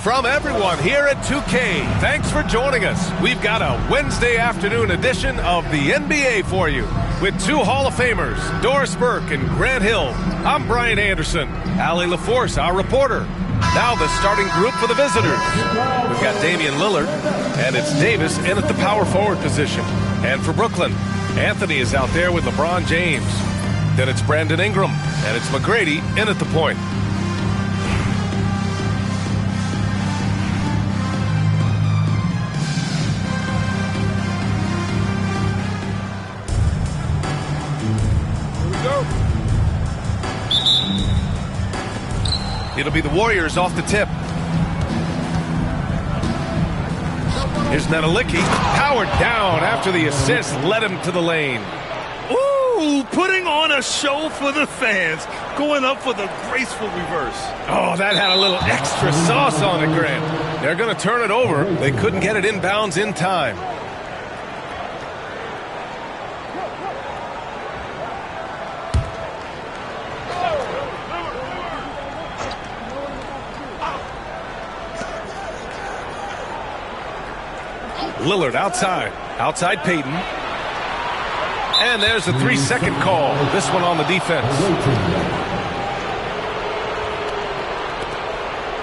from everyone here at 2K. Thanks for joining us. We've got a Wednesday afternoon edition of the NBA for you with two Hall of Famers, Doris Burke and Grant Hill. I'm Brian Anderson. Allie LaForce, our reporter. Now the starting group for the visitors. We've got Damian Lillard, and it's Davis in at the power forward position. And for Brooklyn, Anthony is out there with LeBron James. Then it's Brandon Ingram, and it's McGrady in at the point. It'll be the Warriors off the tip. Here's Nedelicki, powered down after the assist led him to the lane. Ooh, putting on a show for the fans, going up for the graceful reverse. Oh, that had a little extra sauce on it, Grant. They're going to turn it over. They couldn't get it inbounds in time. Lillard outside Payton. And there's a 3-second call. This one on the defense.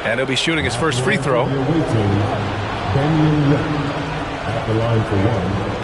And he'll be shooting his first free throw. At the line for one.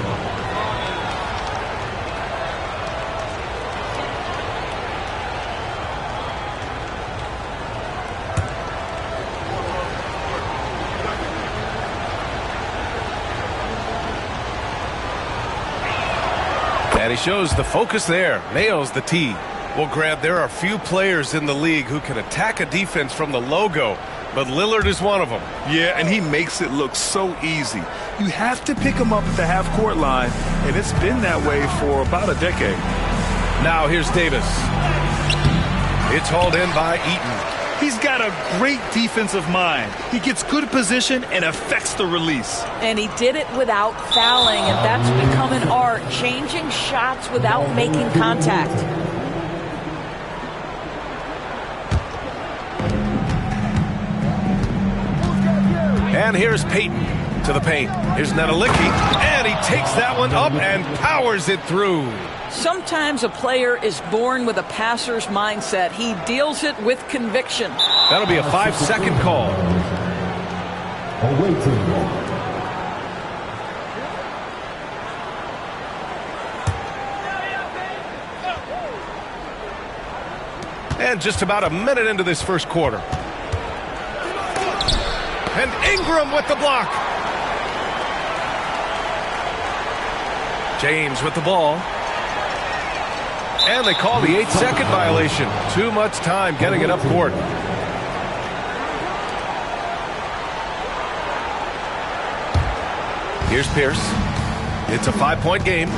And he shows the focus there. Nails the tee. Well, Grant, there are few players in the league who can attack a defense from the logo, but Lillard is one of them. Yeah, and he makes it look so easy. You have to pick him up at the half-court line, and it's been that way for about a decade. Now here's Davis. It's hauled in by Eaton. He's got a great defensive mind. He gets good position and affects the release. And he did it without fouling, and that's become an art, changing shots without making contact. And here's Payton to the paint. Here's Nedelicki, and he takes that one up and powers it through. Sometimes a player is born with a passer's mindset. He deals it with conviction. That'll be a 5-second call. And just about a minute into this first quarter. And Ingram with the block. James with the ball. And they call the 8-second violation. Too much time getting it up court. Here's Pierce. It's a 5-point game.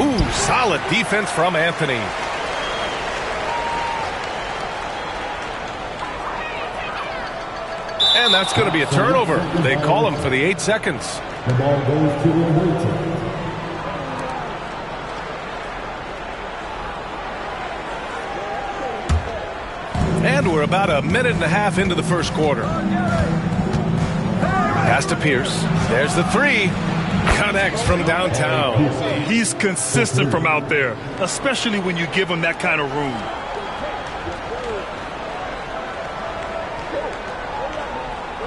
Ooh, solid defense from Anthony. And that's going to be a turnover. They call him for the 8 seconds. The ball goes to the away team. And we're about a minute and a half into the first quarter. Pass to Pierce. There's the three. Connects from downtown. He's consistent from out there, especially when you give him that kind of room.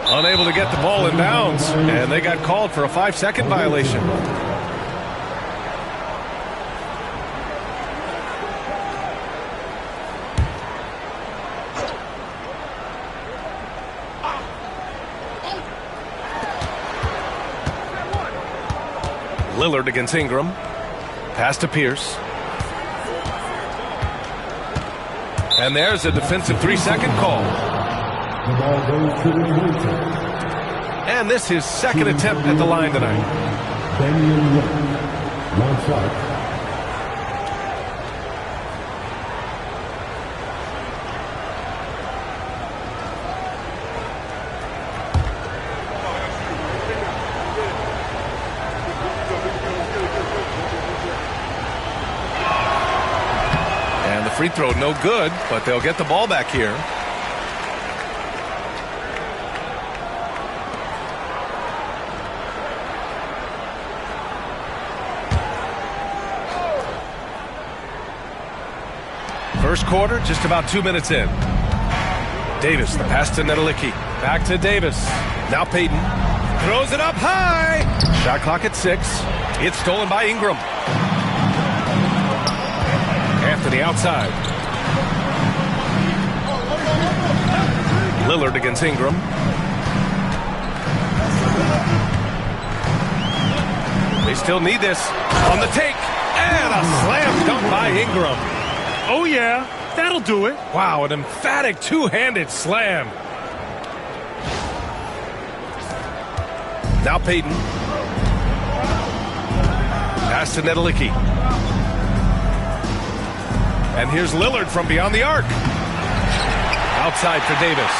Unable to get the ball in bounds, and they got called for a 5-second violation. Lillard against Ingram. Pass to Pierce. And there's a defensive 3-second call. The ball goes to the away team. And this is second attempt at the line tonight. One shot. free throw no good, but they'll get the ball back here. First quarter, just about 2 minutes in. Davis, the pass to Nedelicki. Back to Davis. Now Payton. Throws it up high. Shot clock at 6. It's stolen by Ingram. Anthony outside. Lillard against Ingram. They still need this. On the take. And a slam dunk by Ingram. Oh, yeah. That'll do it. Wow, an emphatic two-handed slam. Now Payton. Pass to Nedelicki. And here's Lillard from beyond the arc. Outside for Davis.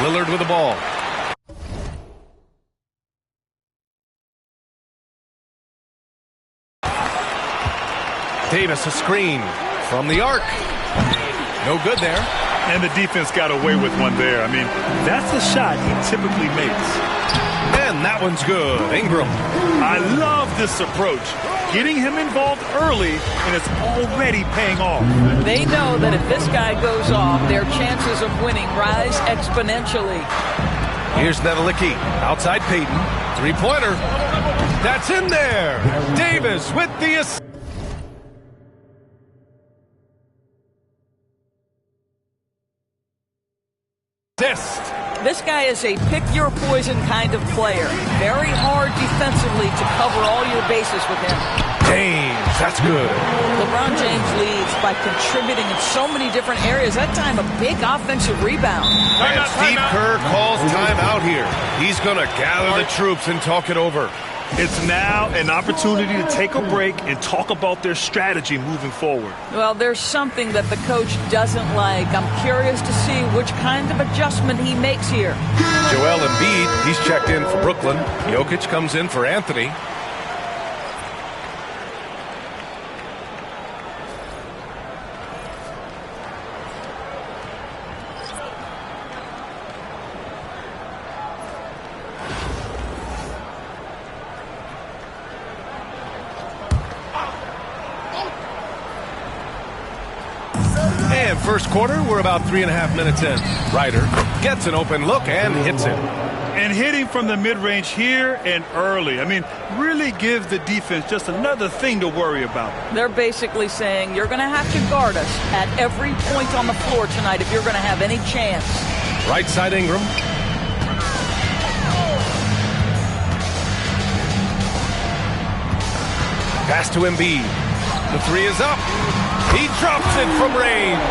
Lillard with the ball. Davis, a screen from the arc. No good there. And the defense got away with one there. I mean, that's a shot he typically makes. And that one's good. Ingram. I love this approach. Getting him involved early, and it's already paying off. They know that if this guy goes off, their chances of winning rise exponentially. Here's Nedelicki. Outside Payton. Three-pointer. That's in there. Davis with the assist. This guy is a pick-your-poison kind of player. Very hard defensively to cover all your bases with him. James, that's good. LeBron James leads by contributing in so many different areas. That time, a big offensive rebound. And Steve Kerr calls timeout here. He's going to gather the troops and talk it over. It's now an opportunity to take a break and talk about their strategy moving forward. Well, there's something that the coach doesn't like. I'm curious to see which kind of adjustment he makes here. Joel Embiid, he's checked in for Brooklyn. Jokic comes in for Anthony. First quarter, we're about 3.5 minutes in. Ryder gets an open look and hits it. And hitting from the mid-range here and early. I mean, really gives the defense just another thing to worry about. They're basically saying you're going to have to guard us at every point on the floor tonight if you're going to have any chance. Right side Ingram. Pass to Embiid. The three is up. He drops it from range.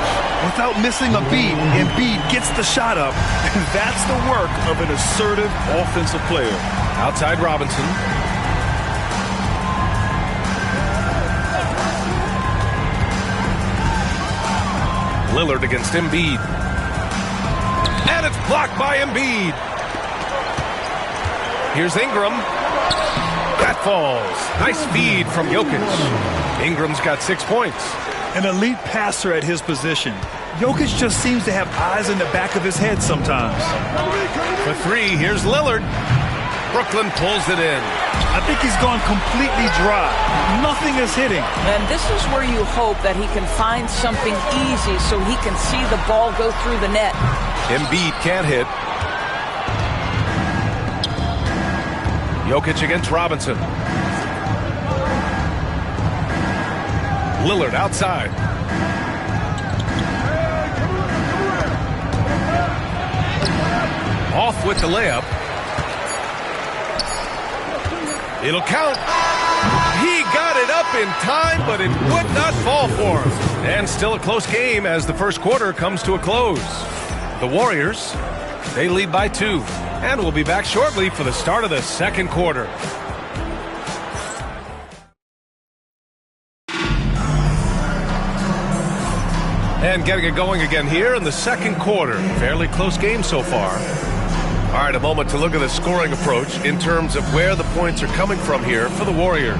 Without missing a beat, Embiid gets the shot up. And that's the work of an assertive offensive player. Outside Robinson. Lillard against Embiid. And it's blocked by Embiid. Here's Ingram. That falls. Nice feed from Jokic. Ingram's got 6 points. An elite passer at his position. Jokic just seems to have eyes in the back of his head sometimes. For three, here's Lillard. Brooklyn pulls it in. I think he's gone completely dry. Nothing is hitting. And this is where you hope that he can find something easy so he can see the ball go through the net. Embiid can't hit. Jokic against Robinson. Lillard outside. Off with the layup. It'll count. He got it up in time, but it would not fall for him. And still a close game as the first quarter comes to a close. The Warriors, they lead by 2. And we'll be back shortly for the start of the second quarter. And getting it going again here in the second quarter. Fairly close game so far. All right, a moment to look at the scoring approach in terms of where the points are coming from here for the Warriors.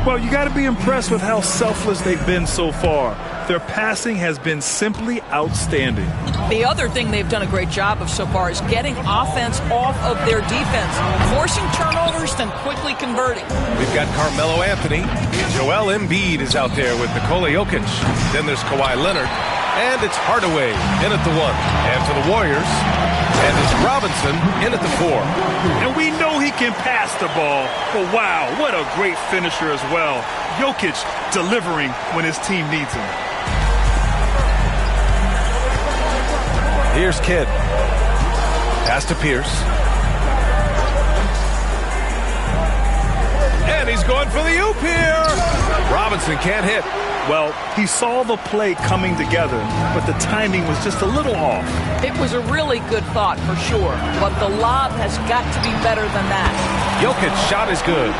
Well, you got to be impressed with how selfless they've been so far. Their passing has been simply outstanding. The other thing they've done a great job of so far is getting offense off of their defense, forcing turnovers, then quickly converting. We've got Carmelo Anthony. Joel Embiid is out there with Nikola Jokic. Then there's Kawhi Leonard. And it's Hardaway in at the 1. And to the Warriors. And it's Robinson in at the 4. And we know he can pass the ball. But wow, what a great finisher as well. Jokic delivering when his team needs him. Here's Kidd. Pass to Pierce. And he's going for the oop here. Robinson can't hit. Well, he saw the play coming together, but the timing was just a little off. It was a really good thought for sure, but the lob has got to be better than that. Jokic's shot is good.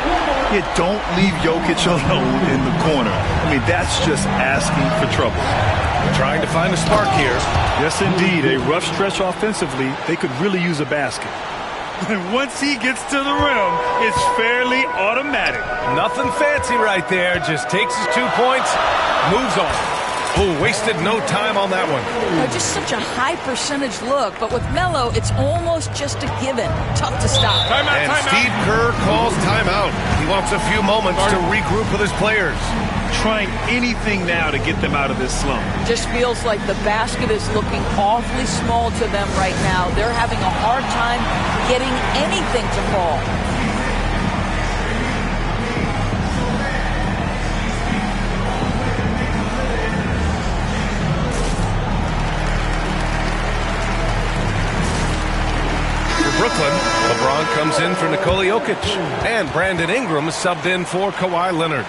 You don't leave Jokic alone in the corner. I mean, that's just asking for trouble. Trying to find a spark here. Yes, indeed. A rough stretch offensively. They could really use a basket. And once he gets to the rim, it's fairly automatic. Nothing fancy right there. Just takes his 2 points, moves on. Oh, wasted no time on that one. Just such a high percentage look, but with Melo, it's almost just a given. Tough to stop. And Steve Kerr calls timeout. He wants a few moments to regroup with his players. Trying anything now to get them out of this slump. Just feels like the basket is looking awfully small to them right now. They're having a hard time getting anything to fall. For Brooklyn, LeBron comes in for Nikola Jokic. And Brandon Ingram is subbed in for Kawhi Leonard.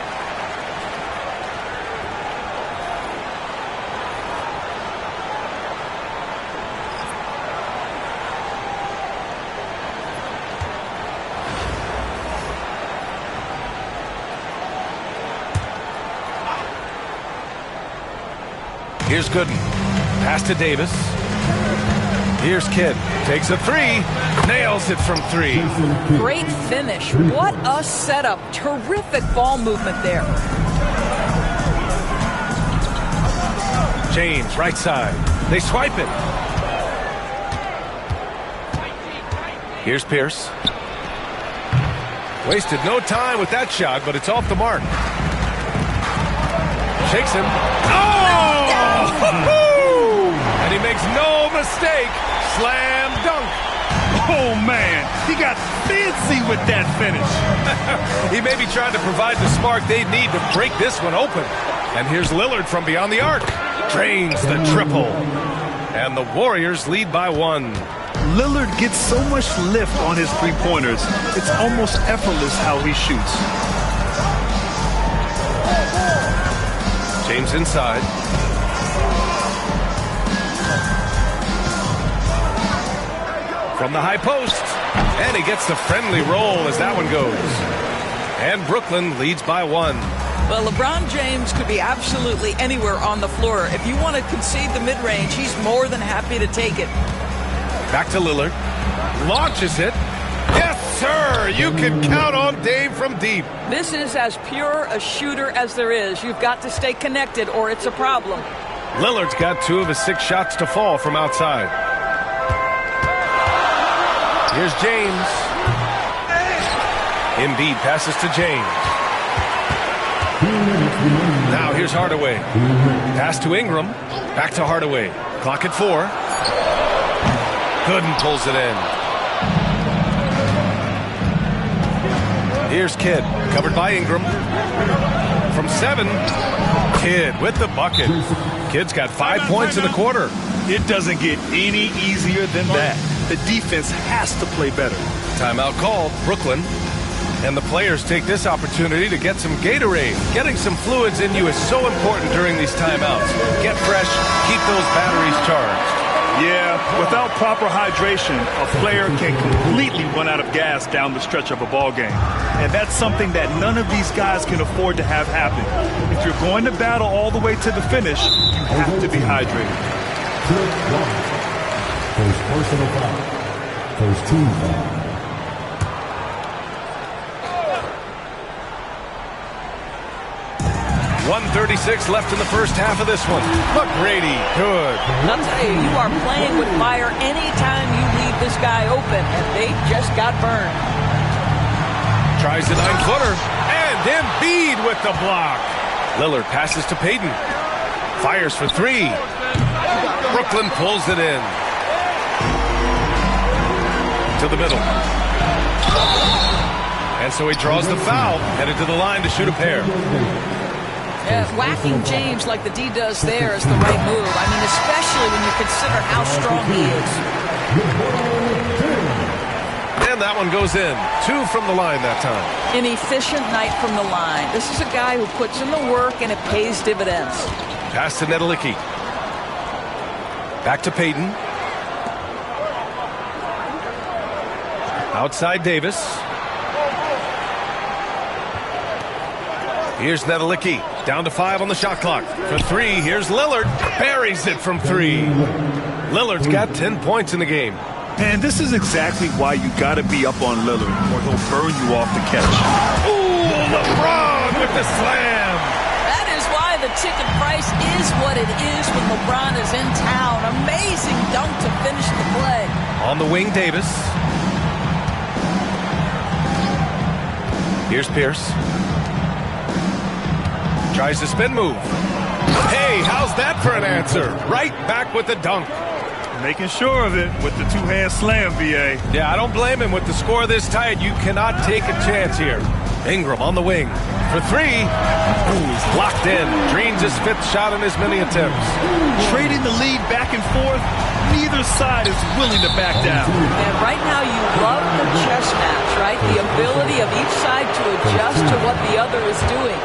Here's Gooden. Pass to Davis. Here's Kidd. Takes a 3. Nails it from 3. Great finish. What a setup. Terrific ball movement there. James, right side. They swipe it. Here's Pierce. Wasted no time with that shot, but it's off the mark. Shakes him. Oh! And he makes no mistake. Slam dunk. Oh, man. He got fancy with that finish. He may be trying to provide the spark they need to break this one open. And here's Lillard from beyond the arc. Drains the triple. And the Warriors lead by 1. Lillard gets so much lift on his three-pointers. It's almost effortless how he shoots. James inside. From the high post. And he gets the friendly roll as that one goes. And Brooklyn leads by 1. Well, LeBron James could be absolutely anywhere on the floor. If you want to concede the mid-range, he's more than happy to take it. Back to Lillard. Launches it. Yes, sir! You can count on Dave from deep. This is as pure a shooter as there is. You've got to stay connected or it's a problem. Lillard's got 2 of his 6 shots to fall from outside. Here's James. Embiid passes to James. Now here's Hardaway. Pass to Ingram. Back to Hardaway. Clock at 4. Gooden pulls it in. Here's Kidd. Covered by Ingram. From 7. Kidd with the bucket. Kidd's got 5 points in the quarter. It doesn't get any easier than that. The defense has to play better. Timeout called. Brooklyn. And the players take this opportunity to get some Gatorade. Getting some fluids in you is so important during these timeouts. Get fresh, keep those batteries charged. Yeah, without proper hydration, a player can completely run out of gas down the stretch of a ball game. And that's something that none of these guys can afford to have happen. If you're going to battle all the way to the finish, you have to be hydrated. First personal foul. First team foul. 1:36 left in the first half of this one. McGrady, good. I'll tell you, you are playing with fire anytime you leave this guy open, and they just got burned. Tries the 9-footer, and Embiid with the block. Lillard passes to Payton. Fires for three. Brooklyn pulls it in. To the middle. And so he draws the foul, headed to the line to shoot a pair. Whacking James like the D does there is the right move. I mean, especially when you consider how strong he is. And that one goes in. 2 from the line that time. An efficient night from the line. This is a guy who puts in the work and it pays dividends. Pass to Nedelicki. Back to Payton. Outside Davis. Here's Nedelicki. Down to 5 on the shot clock. For 3, here's Lillard. Buries it from 3. Lillard's got 10 points in the game. And this is exactly why you got to be up on Lillard, or he'll burn you off the catch. Ooh, LeBron with the slam. That is why the ticket price is what it is when LeBron is in town. Amazing dunk to finish the play. On the wing, Davis. Here's Pierce. Tries the spin move. Hey, how's that for an answer? Right back with the dunk. Making sure of it with the two-hand slam, VA. Yeah, I don't blame him. With the score this tight, you cannot take a chance here. Ingram on the wing. For 3. Ooh, he's locked in. Dreams his 5th shot in as many attempts. Trading the lead back and forth, neither side is willing to back down. And right now you love the chess match, right? The ability of each side to adjust to what the other is doing.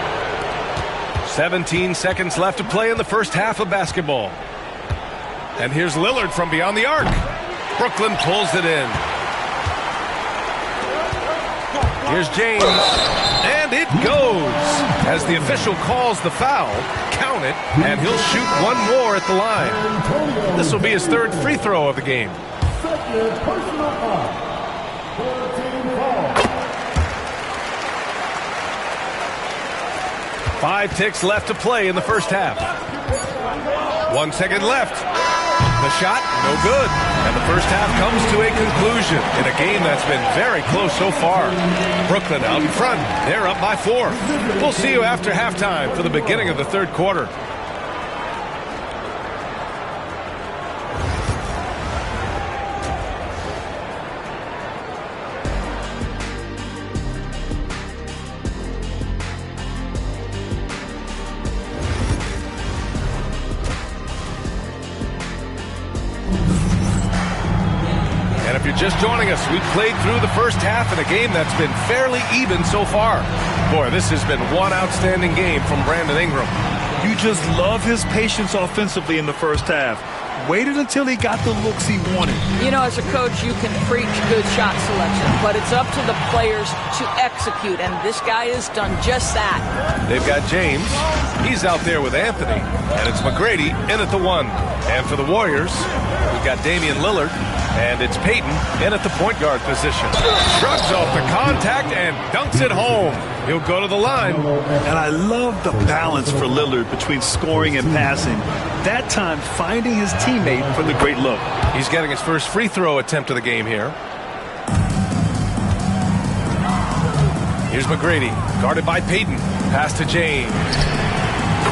17 seconds left to play in the first half of basketball. And here's Lillard from beyond the arc. Brooklyn pulls it in. Here's James. And it goes. As the official calls the foul, count it, and he'll shoot one more at the line. This will be his 3rd free throw of the game. Second personal foul. 14 foul. 5 ticks left to play in the first half. 1 second left. The shot, no good. And the first half comes to a conclusion in a game that's been very close so far. Brooklyn out in front. They're up by 4. We'll see you after halftime for the beginning of the 3rd quarter. If you're just joining us, we've played through the first half in a game that's been fairly even so far. Boy, this has been one outstanding game from Brandon Ingram. You just love his patience offensively in the first half. Waited until he got the looks he wanted. You know, as a coach, you can preach good shot selection, but it's up to the players to execute, and this guy has done just that. They've got James. He's out there with Anthony, and it's McGrady in at the 1. And for the Warriors, we've got Damian Lillard, and it's Payton in at the point guard position. Shrugs off the contact and dunks it home. He'll go to the line. And I love the balance for Lillard between scoring and passing. That time, finding his teammate for the great look. He's getting his first free throw attempt of the game here. Here's McGrady, guarded by Payton. Pass to James.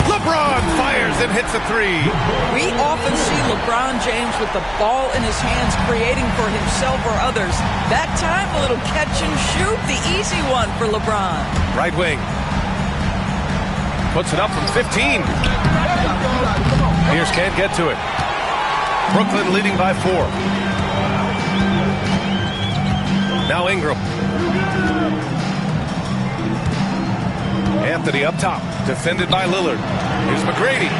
LeBron fires and hits a 3. We often see LeBron James with the ball in his hands creating for himself or others. That time, a little catch and shoot, the easy one for LeBron. Right wing. Puts it up from 15. Pierce can't get to it. Brooklyn leading by 4. Now Ingram. Anthony up top, defended by Lillard. Here's McGrady.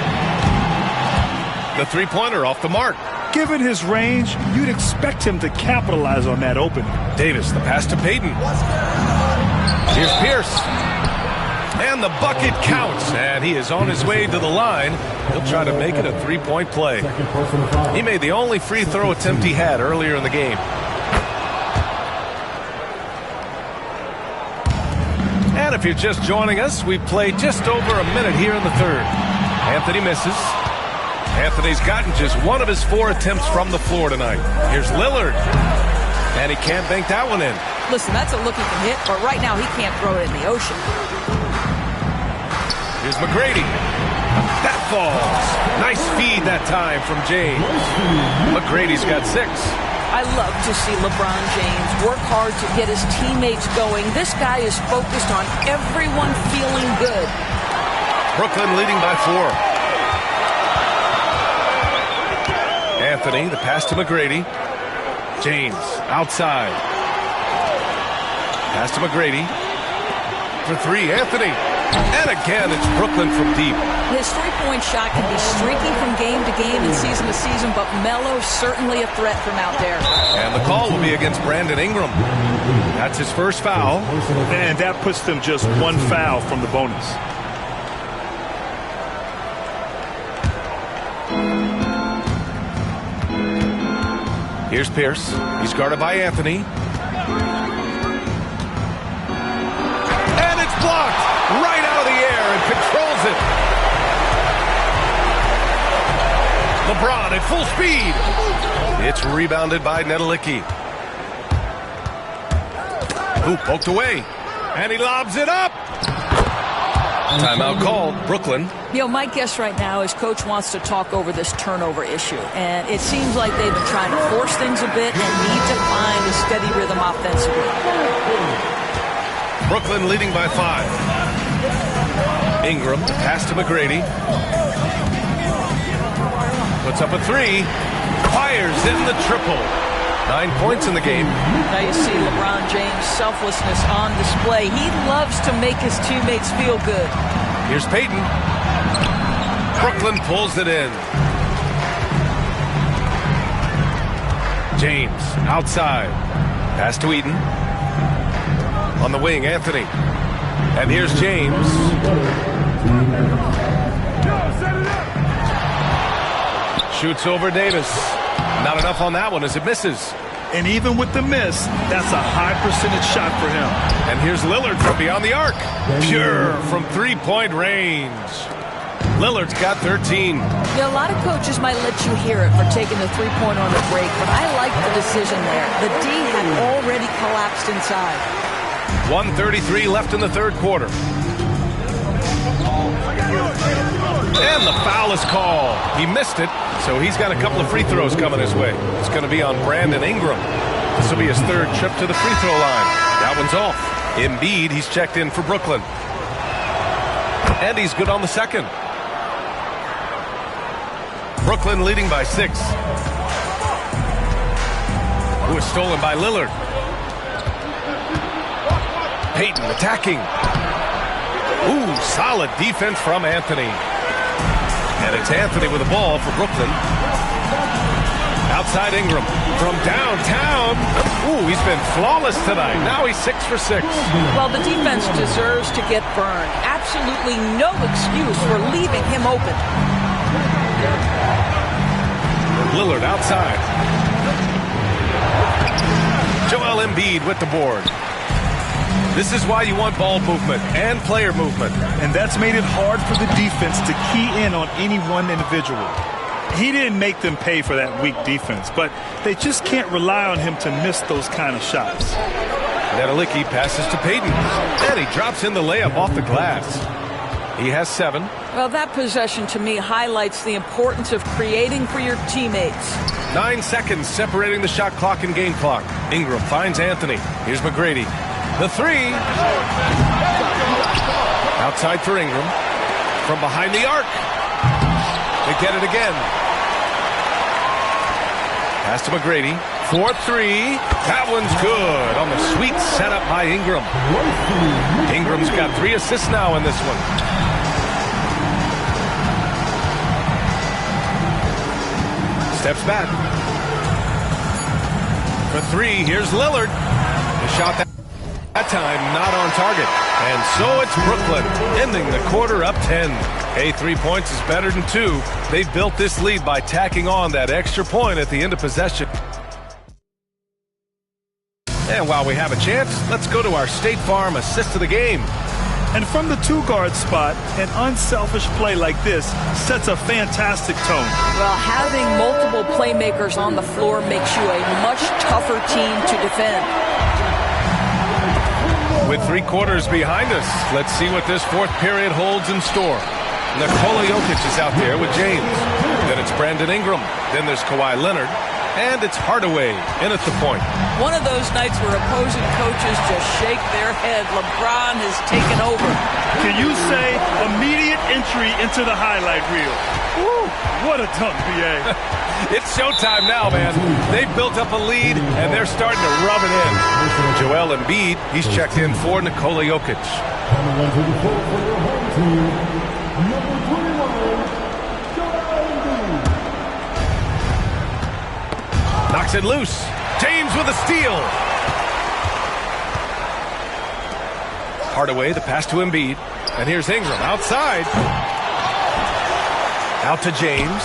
The three-pointer off the mark. Given his range, you'd expect him to capitalize on that opening. Davis, the pass to Payton. Here's Pierce. And the bucket counts, and he is on his way to the line. He'll try to make it a 3-point play. He made the only free throw attempt he had earlier in the game. if you're just joining us, we played just over a minute here in the third. Anthony misses. Anthony's gotten just one of his 4 attempts from the floor tonight. Here's Lillard. And he can't bank that one in. Listen, that's a look he can hit, but right now he can't throw it in the ocean. Here's McGrady. That falls. Nice feed that time from James. McGrady's got 6. I love to see LeBron James work hard to get his teammates going. This guy is focused on everyone feeling good. Brooklyn leading by 4. Anthony, the pass to McGrady. James, outside. Pass to McGrady. For 3, Anthony. And again, it's Brooklyn from deep. His three-point shot can be streaky from game to game and season to season, but Melo's certainly a threat from out there. And the call will be against Brandon Ingram. That's his first foul. And that puts them just 1 foul from the bonus. Here's Pierce. He's guarded by Anthony. And it's blocked right out of the air and controls it. LeBron at full speed. It's rebounded by Nedelicki. Who poked away. And he lobs it up. Timeout called. Brooklyn. You know, my guess right now is Coach wants to talk over this turnover issue. And it seems like they've been trying to force things a bit and need to find a steady rhythm offensively. Brooklyn leading by 5. Ingram, pass to McGrady. Puts up a 3. Fires in the triple. 9 points in the game. Now you see LeBron James' selflessness on display. He loves to make his teammates feel good. Here's Payton. Brooklyn pulls it in. James outside. Pass to Eaton. On the wing, Anthony. And here's James. Shoots over Davis. Not enough on that one as it misses. And even with the miss, that's a high percentage shot for him. And here's Lillard from beyond the arc. Pure from three-point range. Lillard's got 13. Yeah, a lot of coaches might let you hear it for taking the three-pointer on the break, but I like the decision there. The D had already collapsed inside. 1:33 left in the third quarter. And the foul is called. He missed it, so he's got a couple of free throws coming his way. It's going to be on Brandon Ingram. This will be his 3rd trip to the free throw line. That one's off. Embiid, he's checked in for Brooklyn. And he's good on the 2nd. Brooklyn leading by 6. Who was stolen by Lillard. Payton attacking. Ooh, solid defense from Anthony. And it's Anthony with the ball for Brooklyn. Outside Ingram from downtown. Ooh, he's been flawless tonight. Now he's 6 for 6. Well, the defense deserves to get burned. Absolutely no excuse for leaving him open. Lillard outside. Joel Embiid with the board. This is why you want ball movement and player movement. And that's made it hard for the defense to key in on any one individual. He didn't make them pay for that weak defense, but they just can't rely on him to miss those kind of shots. Nedelicki passes to Payton, and he drops in the layup off the glass. He has 7. Well, that possession to me highlights the importance of creating for your teammates. 9 seconds separating the shot clock and game clock. Ingram finds Anthony. Here's McGrady. The 3. Outside for Ingram. From behind the arc. They get it again. Pass to McGrady. 4-3. That one's good on the sweet setup by Ingram. Ingram's got 3 assists now in this one. Steps back. For 3, here's Lillard. The shot that time not on target. And so it's Brooklyn ending the quarter up 10. Hey, 3 points is better than 2. They've built this lead by tacking on that extra point at the end of possession. And while we have a chance, let's go to our State Farm assist of the game. And from the two-guard spot, an unselfish play like this sets a fantastic tone. Well, having multiple playmakers on the floor makes you a much tougher team to defend. With 3 quarters behind us, let's see what this fourth period holds in store. Nikola Jokic is out there with James. Then it's Brandon Ingram. Then there's Kawhi Leonard. And it's Hardaway in at the point. One of those nights where opposing coaches just shake their head. LeBron has taken over. Can you say immediate entry into the highlight reel? Woo, what a dunk, B.A. It's showtime now, man. They've built up a lead, and they're starting to rub it in. Joel Embiid, he's checked in for Nikola Jokic. Coming into the court for your home team, number 21, Joel Embiid. Knocks it loose. James with a steal. Hardaway, the pass to Embiid. And here's Ingram outside. Out to James.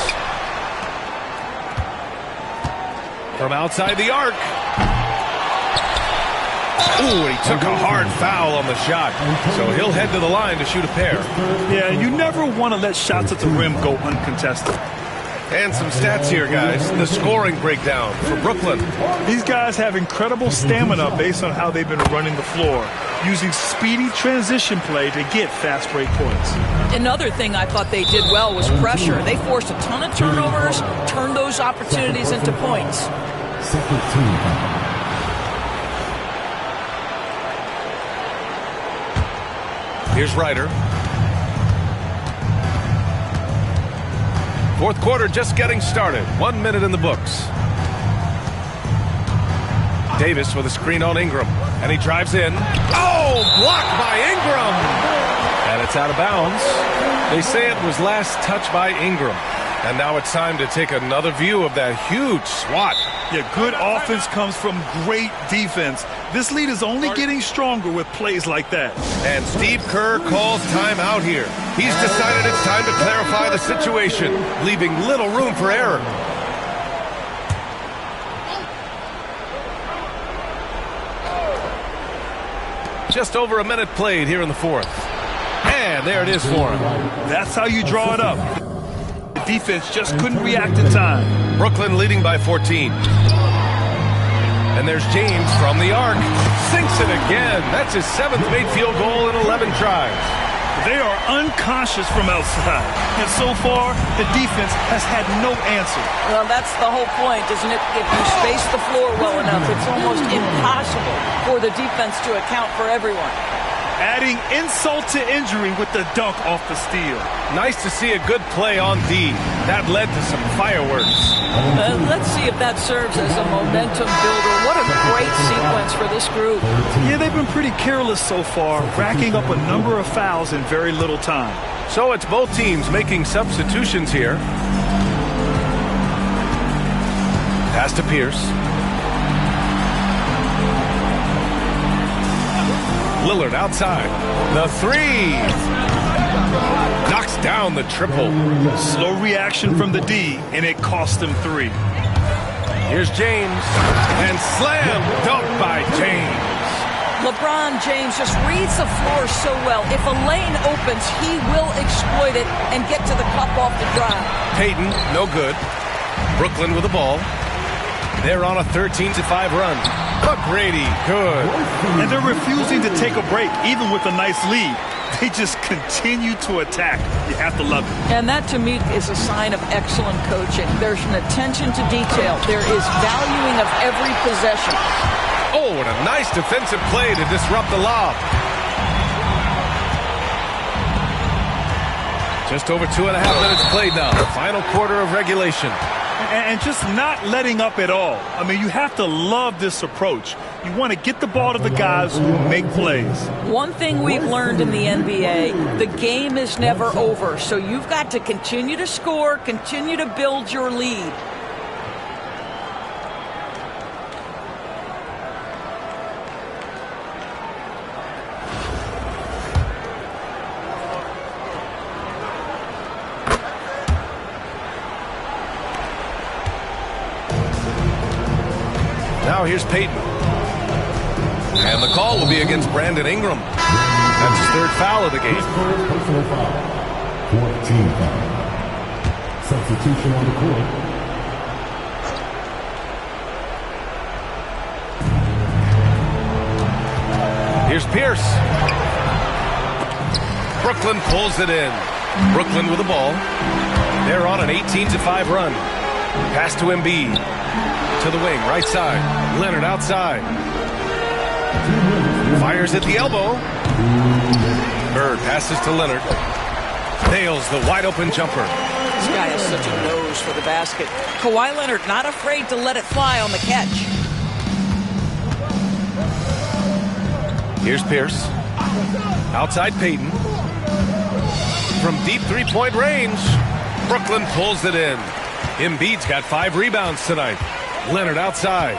From outside the arc. Ooh, he took a hard foul on the shot. So he'll head to the line to shoot a pair. Yeah, you never want to let shots at the rim go uncontested. And some stats here, guys. The scoring breakdown for Brooklyn. These guys have incredible stamina based on how they've been running the floor, using speedy transition play to get fast break points. Another thing I thought they did well was pressure. They forced a ton of turnovers, turned those opportunities into points. Second team. Here's Ryder. Fourth quarter just getting started. 1 minute in the books. Davis with a screen on Ingram. And he drives in. Oh, blocked by Ingram. And it's out of bounds. They say it was last touched by Ingram. And now it's time to take another view of that huge swat. Yeah, good offense comes from great defense. This lead is only getting stronger with plays like that. And Steve Kerr calls timeout here. He's decided it's time to clarify the situation, leaving little room for error. Just over a minute played here in the fourth. And there it is for him. That's how you draw it up. The defense just couldn't react in time. Brooklyn leading by 14. And there's James from the arc. Sinks it again. That's his 7th made field goal in 11 tries. They are unconscious from outside. And so far, the defense has had no answer. Well, that's the whole point, isn't it? If you space the floor well enough, it's almost impossible for the defense to account for everyone. Adding insult to injury with the dunk off the steal. Nice to see a good play on D. That led to some fireworks. Let's see if that serves as a momentum builder. What a great sequence for this group. Yeah, they've been pretty careless so far, racking up a number of fouls in very little time. So it's both teams making substitutions here. Pass to Pierce. Lillard outside. The three. Knocks down the triple. Slow reaction from the D, and it cost him 3. Here's James. And slam dunk by James. LeBron James just reads the floor so well. If a lane opens, he will exploit it and get to the cup off the drive. Payton, no good. Brooklyn with the ball. They're on a 13-5 run. McGrady, good. And they're refusing to take a break, even with a nice lead. They just continue to attack. You have to love it. And that, to me, is a sign of excellent coaching. There's an attention to detail. There is valuing of every possession. Oh, and a nice defensive play to disrupt the lob. Just over 2.5 minutes played now. The final quarter of regulation. And just not letting up at all. I mean, you have to love this approach. You want to get the ball to the guys who make plays. One thing we've learned in the NBA, the game is never over. So you've got to continue to score, continue to build your lead. Now here's Payton. And the call will be against Brandon Ingram. That's his third foul of the game. First personal foul. 14 foul. Substitution on the court. Here's Pierce. Brooklyn pulls it in. Brooklyn with the ball. They're on an 18-5 run. Pass to Embiid. To the wing, right side. Leonard outside. Fires at the elbow. Bird passes to Leonard. Nails the wide-open jumper. This guy has such a nose for the basket. Kawhi Leonard not afraid to let it fly on the catch. Here's Pierce. Outside Payton. From deep three-point range, Brooklyn pulls it in. Embiid's got 5 rebounds tonight. Leonard outside.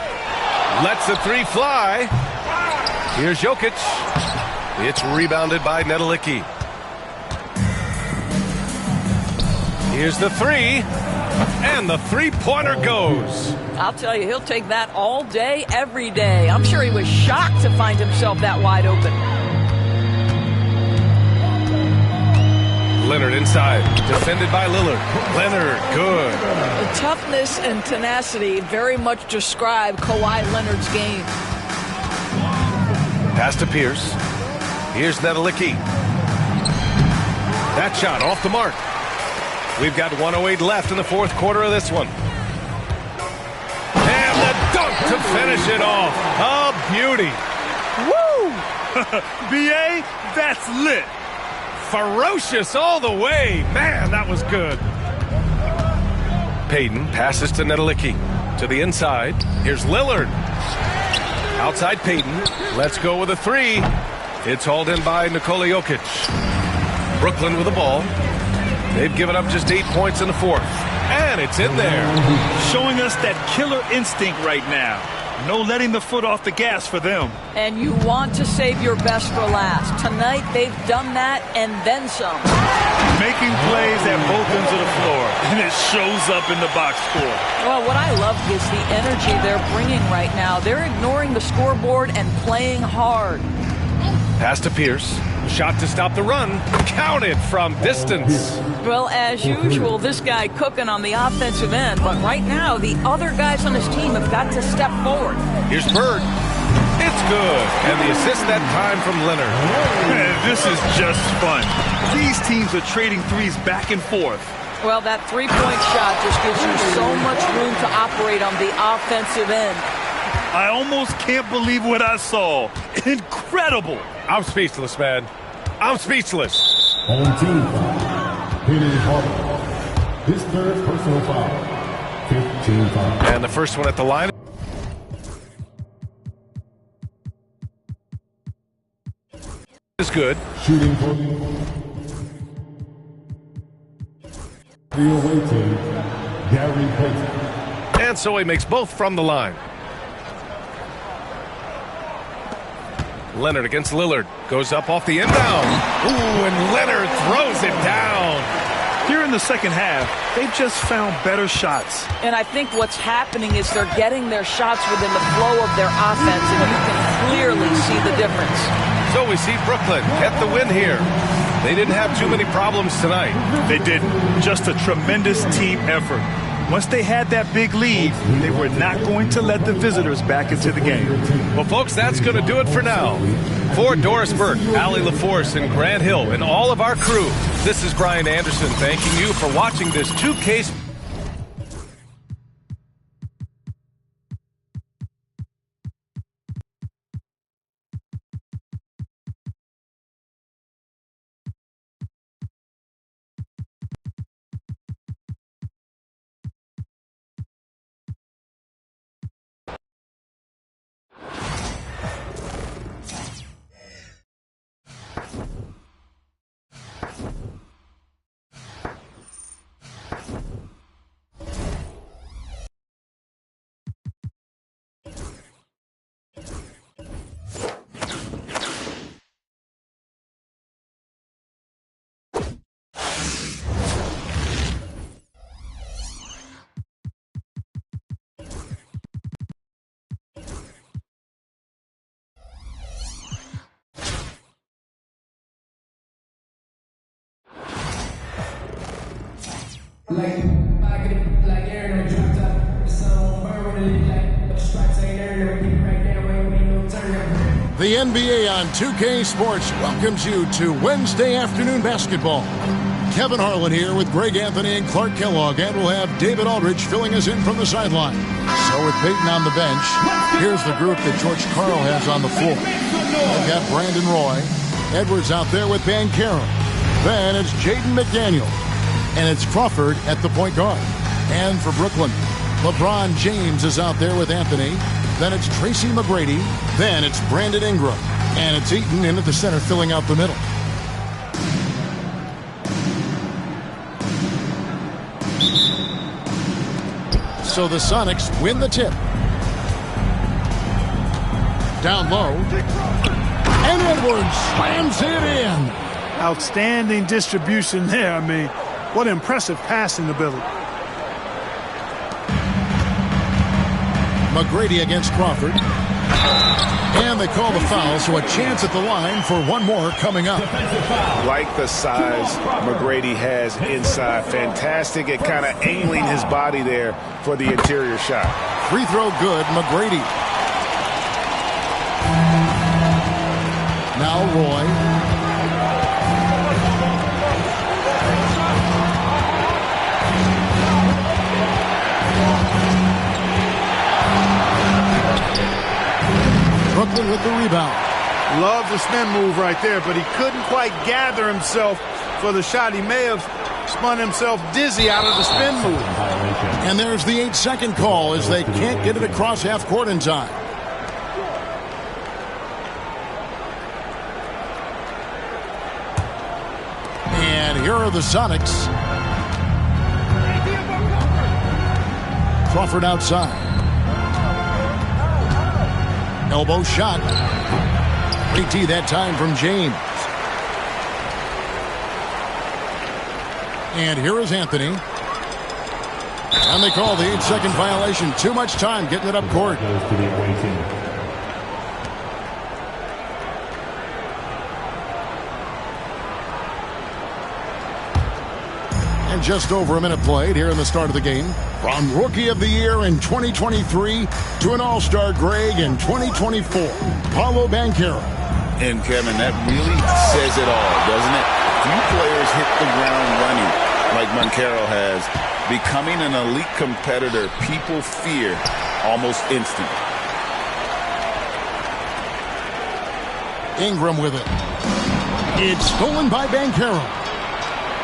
Lets the three fly. Here's Jokic. It's rebounded by Nedelicki. Here's the three. And the three-pointer goes. I'll tell you, he'll take that all day, every day. I'm sure he was shocked to find himself that wide open. Leonard inside, defended by Lillard. Leonard, good. The toughness and tenacity very much describe Kawhi Leonard's game. Pass to Pierce. Here's Nedelicki. That shot off the mark. We've got 1:08 left in the fourth quarter of this one. And the dunk to finish it off. A beauty. Woo! B.A., that's lit. Ferocious all the way. Man, that was good. Payton passes to Nedelicki. To the inside. Here's Lillard. Outside Payton. Let's go with a three. It's hauled in by Nikola Jokic. Brooklyn with the ball. They've given up just 8 points in the fourth. And it's in there. Showing us that killer instinct right now. No letting the foot off the gas for them. And you want to save your best for last. Tonight, they've done that and then some. Making plays at both ends of the floor. And it shows up in the box score. Well, what I love is the energy they're bringing right now. They're ignoring the scoreboard and playing hard. Pass to Pierce. Shot to stop the run. Counted from distance. Well, as usual, this guy cooking on the offensive end. But right now, the other guys on his team have got to step forward. Here's Bird. It's good. And the assist that time from Leonard. Man, this is just fun. These teams are trading threes back and forth. Well, that three-point shot just gives you so much room to operate on the offensive end. I almost can't believe what I saw. Incredible. I'm speechless, man. I'm speechless. On team foul. Penny Hardaway. His third personal foul. 15 foul. And the first one at the line. Is good. Shooting for the away team, Gary Payton. And so he makes both from the line. Leonard against Lillard. Goes up off the inbound. Ooh, and Leonard throws it down. Here in the second half, they've just found better shots. And I think what's happening is they're getting their shots within the flow of their offense, and you can clearly see the difference. So we see Brooklyn get the win here. They didn't have too many problems tonight. They didn't. Just a tremendous team effort. Once they had that big lead, they were not going to let the visitors back into the game. Well, folks, that's going to do it for now. For Doris Burke, Allie LaForce, and Grant Hill, and all of our crew, this is Brian Anderson thanking you for watching this 2K The NBA on 2K Sports welcomes you to Wednesday afternoon basketball. Kevin Harlan here with Greg Anthony and Clark Kellogg, and we'll have David Aldridge filling us in from the sideline. So with Peyton on the bench, here's the group that George Karl has on the floor. They've got Brandon Roy, Edwards out there with Banchero. Then it's Jaden McDaniel, and it's Crawford at the point guard. And for Brooklyn, LeBron James is out there with Anthony. Then it's Tracy McGrady. Then it's Brandon Ingram. And it's Eaton in at the center filling out the middle. So the Sonics win the tip. Down low. And Edwards slams it in. Outstanding distribution there. I mean, what impressive passing ability. McGrady against Crawford. And they call the foul, so a chance at the line for one more coming up. Like the size McGrady has inside. Fantastic at kind of angling his body there for the interior shot. Free throw good, McGrady. Now Roy. Brooklyn with the rebound. Love the spin move right there, but he couldn't quite gather himself for the shot. He may have spun himself dizzy out of the spin move. And there's the 8-second call as they can't get it across half court in time. And here are the Sonics. Crawford outside. Elbow shot. Free that time from James. And here is Anthony. And they call the 8-second violation. Too much time getting it up court. And just over a minute played here in the start of the game. From Rookie of the Year in 2023 to an All-Star Greg in 2024, Paolo Banchero. And Kevin, that really says it all, doesn't it? Few players hit the ground running like Banchero has. Becoming an elite competitor, people fear almost instant. Ingram with it. It's stolen by Banchero.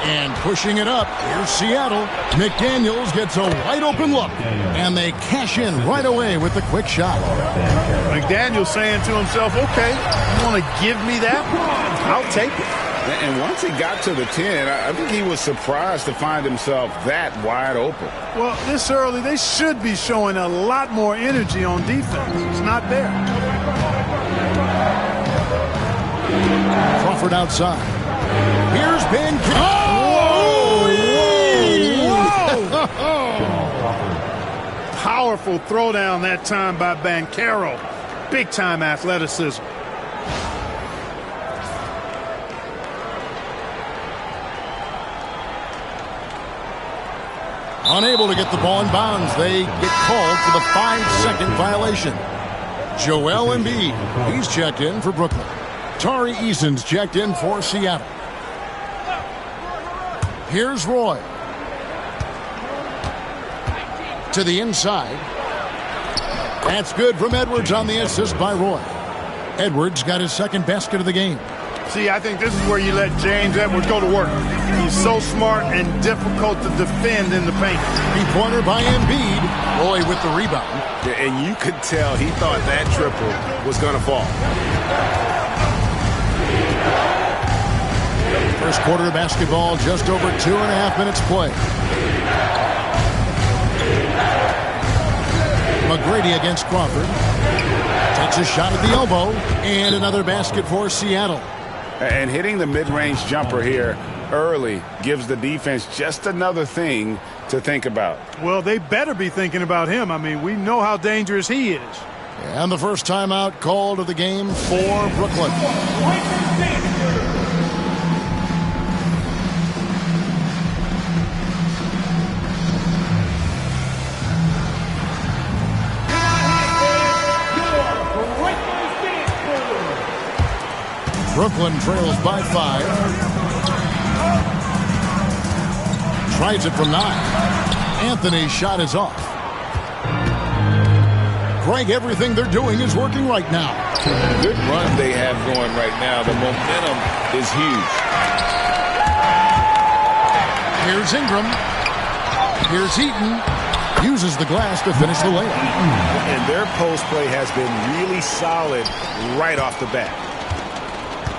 And pushing it up, here's Seattle. McDaniels gets a wide open look. And they cash in right away with the quick shot. McDaniels saying to himself, okay, you want to give me that? I'll take it. And once he got to the 10, I think he was surprised to find himself that wide open. Well, this early, they should be showing a lot more energy on defense. It's not there. Crawford outside. Here's Ben. Powerful throwdown that time by Banchero. Big time athleticism. Unable to get the ball in bounds. They get called for the 5-second violation. Joel Embiid, he's checked in for Brooklyn. Tari Eason's checked in for Seattle. Here's Roy. To the inside. That's good from Edwards on the assist by Roy. Edwards got his second basket of the game. See, I think this is where you let James Edwards go to work. He's so smart and difficult to defend in the paint. Three-pointer by Embiid. Roy with the rebound. And you could tell he thought that triple was going to fall. First quarter of basketball, just over 2.5 minutes play. McGrady against Crawford. Takes a shot at the elbow. And another basket for Seattle. And hitting the mid-range jumper here early gives the defense just another thing to think about. Well, they better be thinking about him. I mean, we know how dangerous he is. And the first timeout called of the game for Brooklyn. Brooklyn trails by 5. Tries it from 9. Anthony's shot is off. Greg, everything they're doing is working right now. Good run they have going right now. The momentum is huge. Here's Ingram. Here's Eaton. Uses the glass to finish the layup. And their post play has been really solid right off the bat.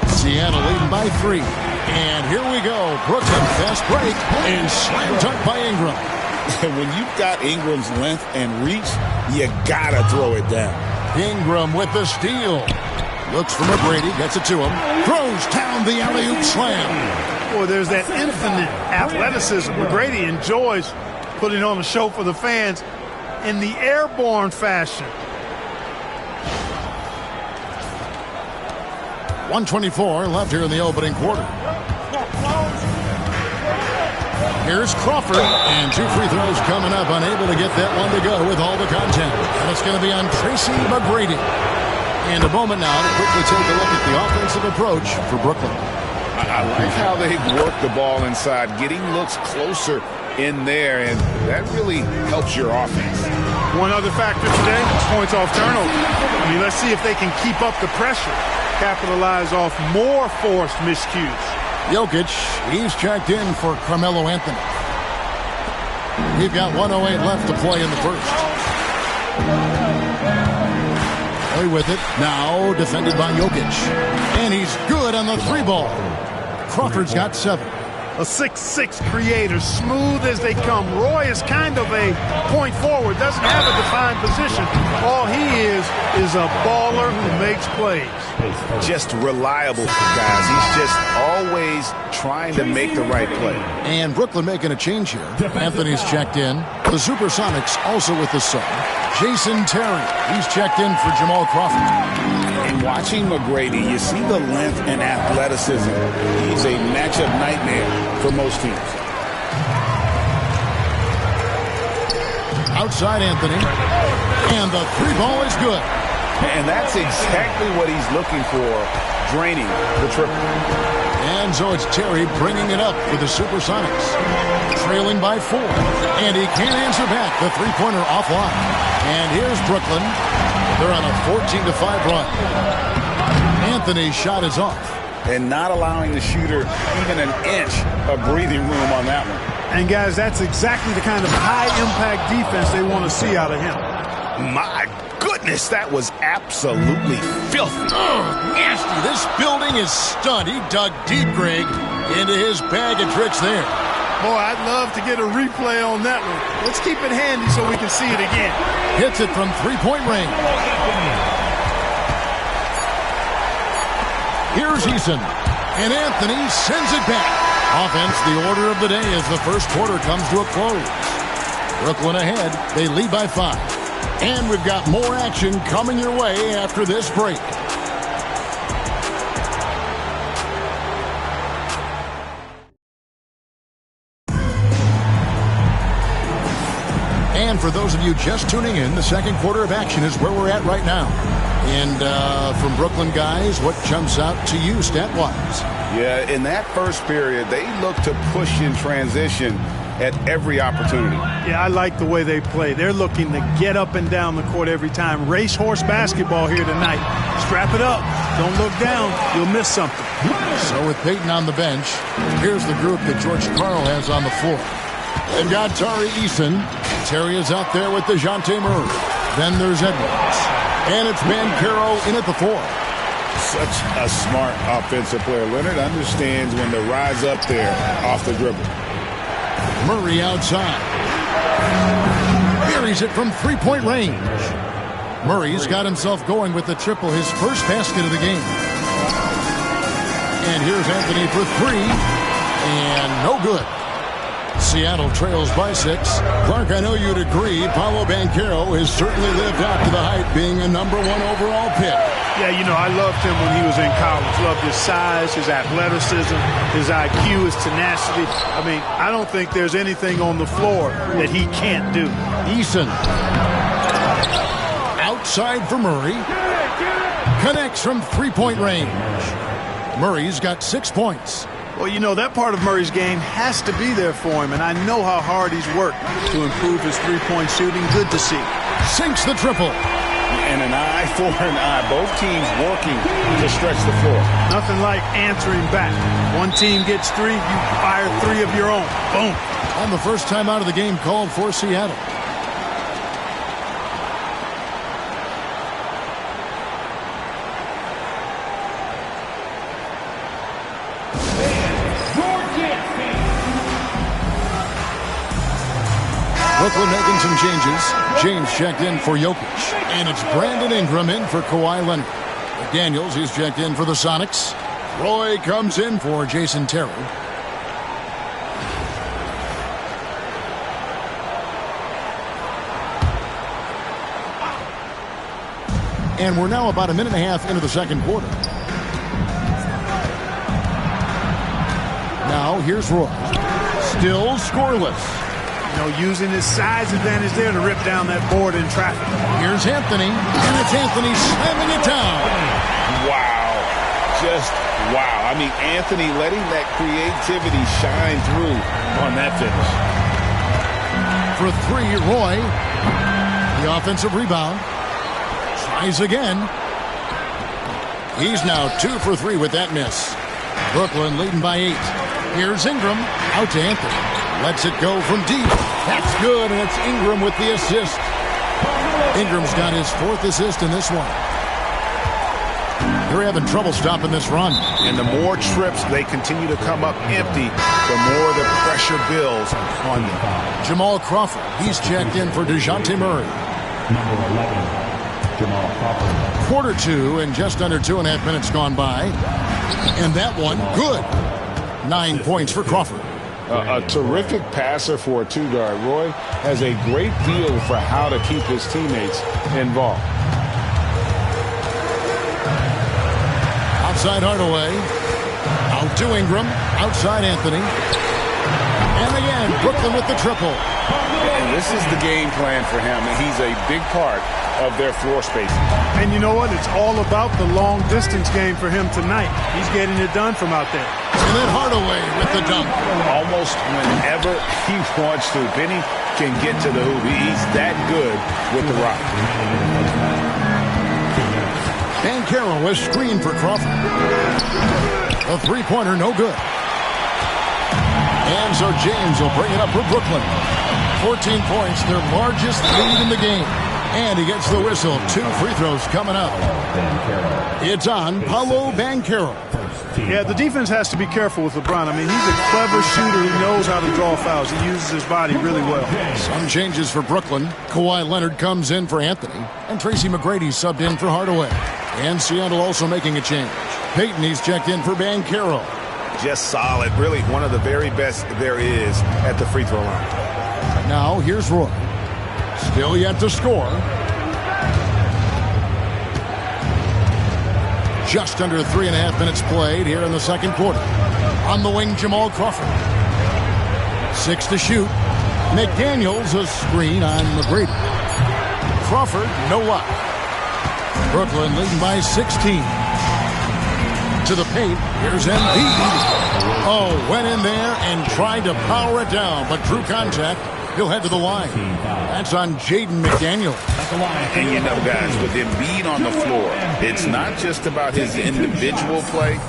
Seattle leading by 3. And here we go. Brooklyn fast break and slam dunk by Ingram. And when you've got Ingram's length and reach, you gotta throw it down. Ingram with the steal. Looks for McGrady, gets it to him. Throws down the alley-oop slam. Boy, there's that infinite athleticism. McGrady enjoys putting on a show for the fans in the airborne fashion. 1:24 left here in the opening quarter. Here's Crawford, and 2 free throws coming up, unable to get that one to go with all the content. And it's going to be on Tracy McGrady. And a moment now to quickly take a look at the offensive approach for Brooklyn. I like how they work the ball inside, getting looks closer in there, and that really helps your offense. One other factor today, points off turnover. I mean, let's see if they can keep up the pressure, capitalize off more forced miscues. Jokic, he's checked in for Carmelo Anthony. We've got 1:08 left to play in the first. Play with it. Now defended by Jokic. And he's good on the 3 ball. Crawford's got 7. A 6'6" creator, smooth as they come. Roy is kind of a point forward, doesn't have a defined position. All he is a baller who makes plays. Just reliable, guys. He's just always trying to make the right play. And Brooklyn making a change here. Anthony's checked in. The Supersonics also with the sub. Jason Terry, he's checked in for Jamal Crawford. And watching McGrady, you see the length and athleticism. He's a matchup nightmare for most teams. Outside Anthony. And the 3 ball is good. And that's exactly what he's looking for, draining the triple. And so it's Terry bringing it up for the Supersonics. Trailing by 4. And he can't answer back. The 3-pointer offline. And here's Brooklyn. They're on a 14-5 run. Anthony's shot is off. And not allowing the shooter even an inch of breathing room on that one. And guys, that's exactly the kind of high-impact defense they want to see out of him. My goodness, that was absolutely filthy. Oh, nasty. This building is stunned. He dug deep, Greg, into his bag of tricks there. Boy, I'd love to get a replay on that one. Let's keep it handy so we can see it again. Hits it from 3-point range. Here's Eason. And Anthony sends it back. Offense, the order of the day as the first quarter comes to a close. Brooklyn ahead. They lead by 5. And we've got more action coming your way after this break. And for those of you just tuning in, the second quarter of action is where we're at right now. And from Brooklyn guys, what jumps out to you stat-wise? Yeah, in that first period, they look to push in transition at every opportunity. Yeah, I like the way they play. They're looking to get up and down the court every time. Racehorse basketball here tonight. Strap it up. Don't look down. You'll miss something. So with Peyton on the bench, here's the group that George Karl has on the floor. They've got Tari Eason. Terry is out there with DeJounte Murray. Then there's Edwards. And it's Banchero in at the 4. Such a smart offensive player. Leonard understands when to rise up there off the dribble. Murray outside. Buries it from 3-point range. Murray's got himself going with the triple, his first basket of the game. And here's Anthony for 3. And no good. Seattle trails by 6. Clark, I know you'd agree, Paolo Banchero has certainly lived up to the hype, being a #1 overall pick. Yeah, you know, I loved him when he was in college. Loved his size, his athleticism, his IQ, his tenacity. I mean, I don't think there's anything on the floor that he can't do. Eason. Outside for Murray. Connects from 3-point range. Murray's got 6 points. Well, you know, that part of Murray's game has to be there for him, and I know how hard he's worked to improve his three-point shooting. Good to see. Sinks the triple. And an eye for an eye. Both teams working to stretch the floor. Nothing like answering back. One team gets 3, you fire 3 of your own. Boom. And the first time out of the game called for Seattle. Brooklyn making some changes. James checked in for Jokic. And it's Brandon Ingram in for Kawhi Leonard. McDaniels, he's checked in for the Sonics. Roy comes in for Jason Terry. And we're now about a minute and a half into the second quarter. Now here's Roy. Still scoreless. You know, using his size advantage there to rip down that board in traffic. Here's Anthony, and it's Anthony slamming it down. Wow. Just wow. I mean, Anthony letting that creativity shine through on that finish. For 3, Roy. The offensive rebound. Tries again. He's now 2 for 3 with that miss. Brooklyn leading by 8. Here's Ingram. Out to Anthony. Lets it go from deep. That's good, and it's Ingram with the assist. Ingram's got his 4th assist in this one. They're having trouble stopping this run. And the more trips they continue to come up empty, the more the pressure builds on them. Jamal Crawford, he's checked in for DeJounte Murray. Number 11, Jamal Crawford. Quarter 2 and just under 2.5 minutes gone by. And that one, good. 9 points for Crawford. A terrific passer for a 2-guard. Roy has a great feel for how to keep his teammates involved. Outside Hardaway. Out to Ingram. Outside Anthony. And again, Brooklyn with the triple. And this is the game plan for him. And he's a big part of their floor spacing. And you know what? It's all about the long distance game for him tonight. He's getting it done from out there. And then Hardaway with the dunk. Almost whenever he wants to. Benny can get to the hoop. He's that good with the rock. Banchero was screened for Crawford. A 3-pointer, no good. And so James will bring it up for Brooklyn. 14 points, their largest lead in the game. And he gets the whistle. 2 free throws coming up. It's on Paolo Banchero. Yeah, the defense has to be careful with LeBron. I mean, he's a clever shooter. He knows how to draw fouls. He uses his body really well. Some changes for Brooklyn. Kawhi Leonard comes in for Anthony. And Tracy McGrady subbed in for Hardaway. And Seattle also making a change. Payton, he's checked in for Banchero. Just solid. Really one of the very best there is at the free throw line. Now here's Roy. Still yet to score. Just under 3.5 minutes played here in the second quarter. On the wing, Jamal Crawford. 6 to shoot. McDaniels a screen on McGrady. Crawford, no luck. Brooklyn leading by 16. To the paint, here's Embiid. Oh, went in there and tried to power it down, but drew contact. He'll head to the line. That's on Jaden McDaniel. And you know, guys, with Embiid on the floor, it's not just about his individual play.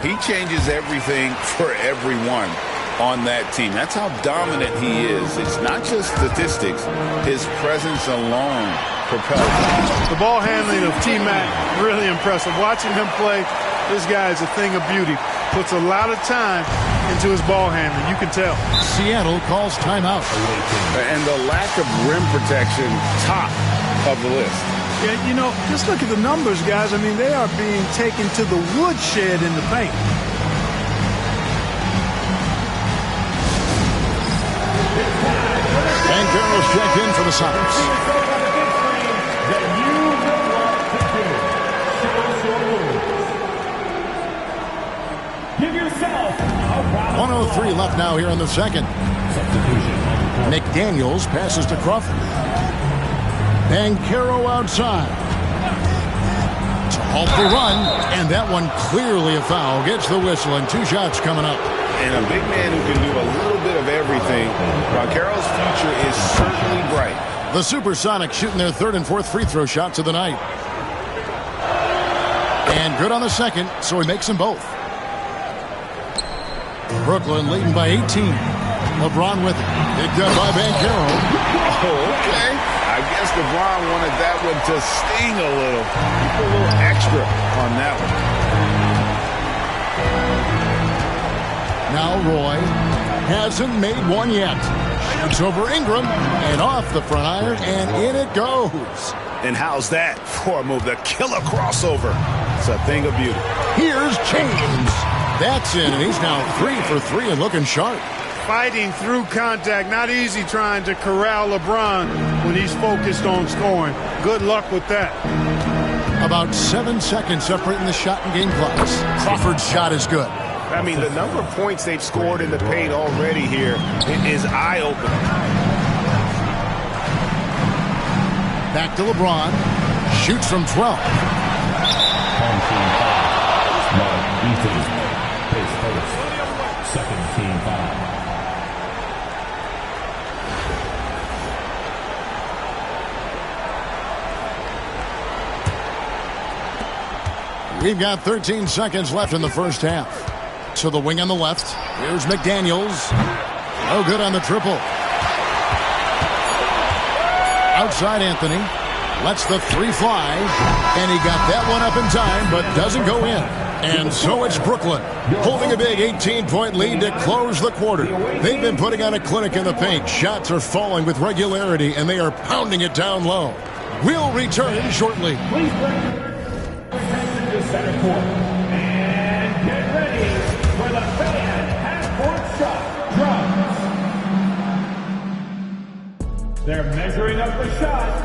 He changes everything for everyone on that team. That's how dominant he is. It's not just statistics. His presence alone propels him. The ball handling of T-Mac, really impressive. Watching him play, this guy is a thing of beauty. Puts a lot of time into his ball handling. You can tell. Seattle calls timeout. And the lack of rim protection, top of the list. Yeah, you know, just look at the numbers, guys. I mean, they are being taken to the woodshed in the paint. Banchero's checked in for the Sonics. 1:03 left now here in the second. McDaniels passes to Crawford. Banchero outside. to halt the run, and that one clearly a foul. Gets the whistle, and 2 shots coming up. And a big man who can do a little bit of everything. Moncaro's future is certainly bright. The Supersonics shooting their 3rd and 4th free throw shots of the night. And good on the second, so he makes them both. Brooklyn leading by 18. LeBron with it. Picked up by Banchero. Oh, okay. I guess LeBron wanted that one to sting a little. He put a little extra on that one. Now Roy hasn't made one yet. Shoots over Ingram and off the front iron, and in it goes. And how's that for a move? The killer crossover. It's a thing of beauty. Here's James. That's in, and he's now 3 for 3 and looking sharp. Fighting through contact. Not easy trying to corral LeBron when he's focused on scoring. Good luck with that. About 7 seconds separating the shot and game clocks. Crawford's shot is good. I mean, the number of points they've scored in the paint already here is eye-opening. Back to LeBron. Shoots from 12. Home team foul. Mark Eaton. Pace first. Second team foul. We've got 13 seconds left in the first half. To the wing on the left. Here's McDaniels. No good on the triple. Outside Anthony. Lets the 3 fly. And he got that one up in time, but doesn't go in. And so it's Brooklyn, holding a big 18-point lead to close the quarter. They've been putting on a clinic in the paint. Shots are falling with regularity, and they are pounding it down low. We'll return shortly. Please bring attention to center court. And get ready for the fan half-court shot drums. They're measuring up the shot.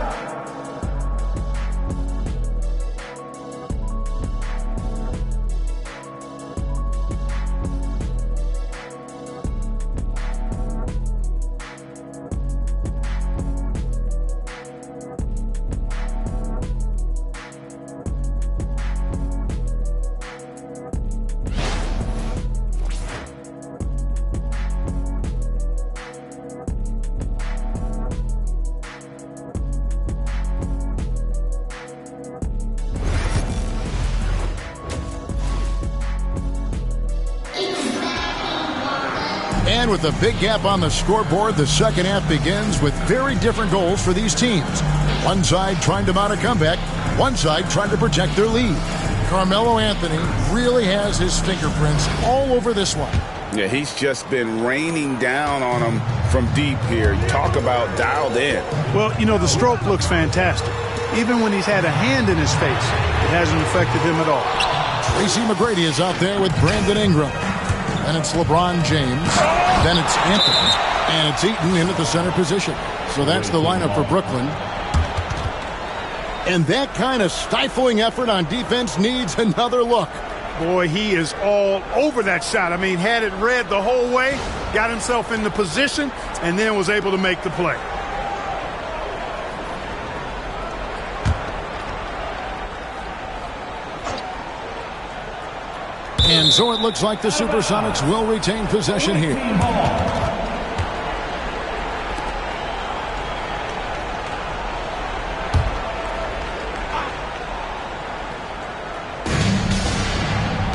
And with a big gap on the scoreboard, the second half begins with very different goals for these teams. One side trying to mount a comeback, one side trying to protect their lead. Carmelo Anthony really has his fingerprints all over this one. Yeah, he's just been raining down on him from deep here. You talk about dialed in. Well, you know, the stroke looks fantastic. Even when he's had a hand in his face, it hasn't affected him at all. Tracy McGrady is out there with Brandon Ingram. Then it's LeBron James. Then it's Anthony. And it's Eaton in at the center position. So that's the lineup for Brooklyn. And that kind of stifling effort on defense needs another look. Boy, he is all over that shot. I mean, had it read the whole way, got himself in the position, and then was able to make the play. And so it looks like the Supersonics will retain possession here.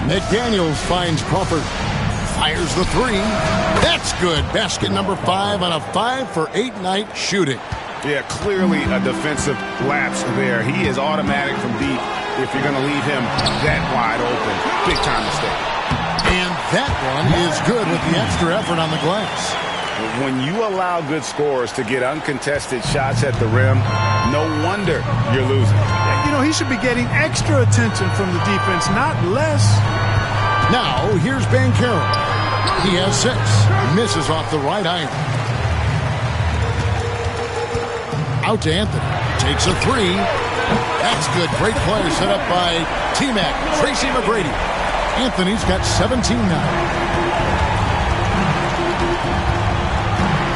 McDaniels finds Crawford. Fires the 3. That's good. Basket number 5 on a 5-for-8 night shooting. Yeah, clearly a defensive lapse there. He is automatic from deep if you're going to leave him that wide open. Big time mistake. And that one is good with the extra effort on the glass. When you allow good scorers to get uncontested shots at the rim, no wonder you're losing. You know, he should be getting extra attention from the defense, not less. Now, here's Banchero. He has 6. Misses off the right iron. Out to Anthony. Takes a 3. That's good. Great play set up by T-Mac, Tracy McGrady. Anthony's got 17 now.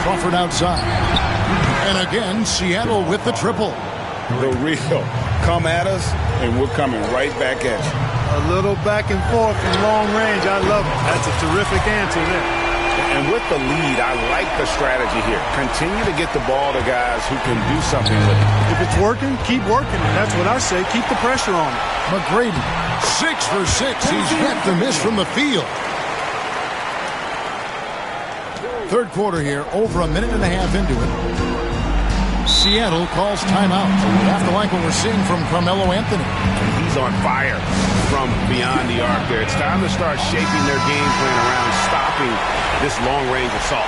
Crawford outside. And again, Seattle with the triple. The real come at us, and we're coming right back at you. A little back and forth from long range. I love it. That's a terrific answer there. And with the lead, I like the strategy here. Continue to get the ball to guys who can do something with it. If it's working, keep working it. That's what I say. Keep the pressure on it. McGrady, 6 for 6. He's got the miss from the field. Third quarter here, over a minute and a half into it. Seattle calls timeout. You have to like what we're seeing from Carmelo Anthony. And he's on fire from beyond the arc there. It's time to start shaping their game plan around stopping this long-range assault.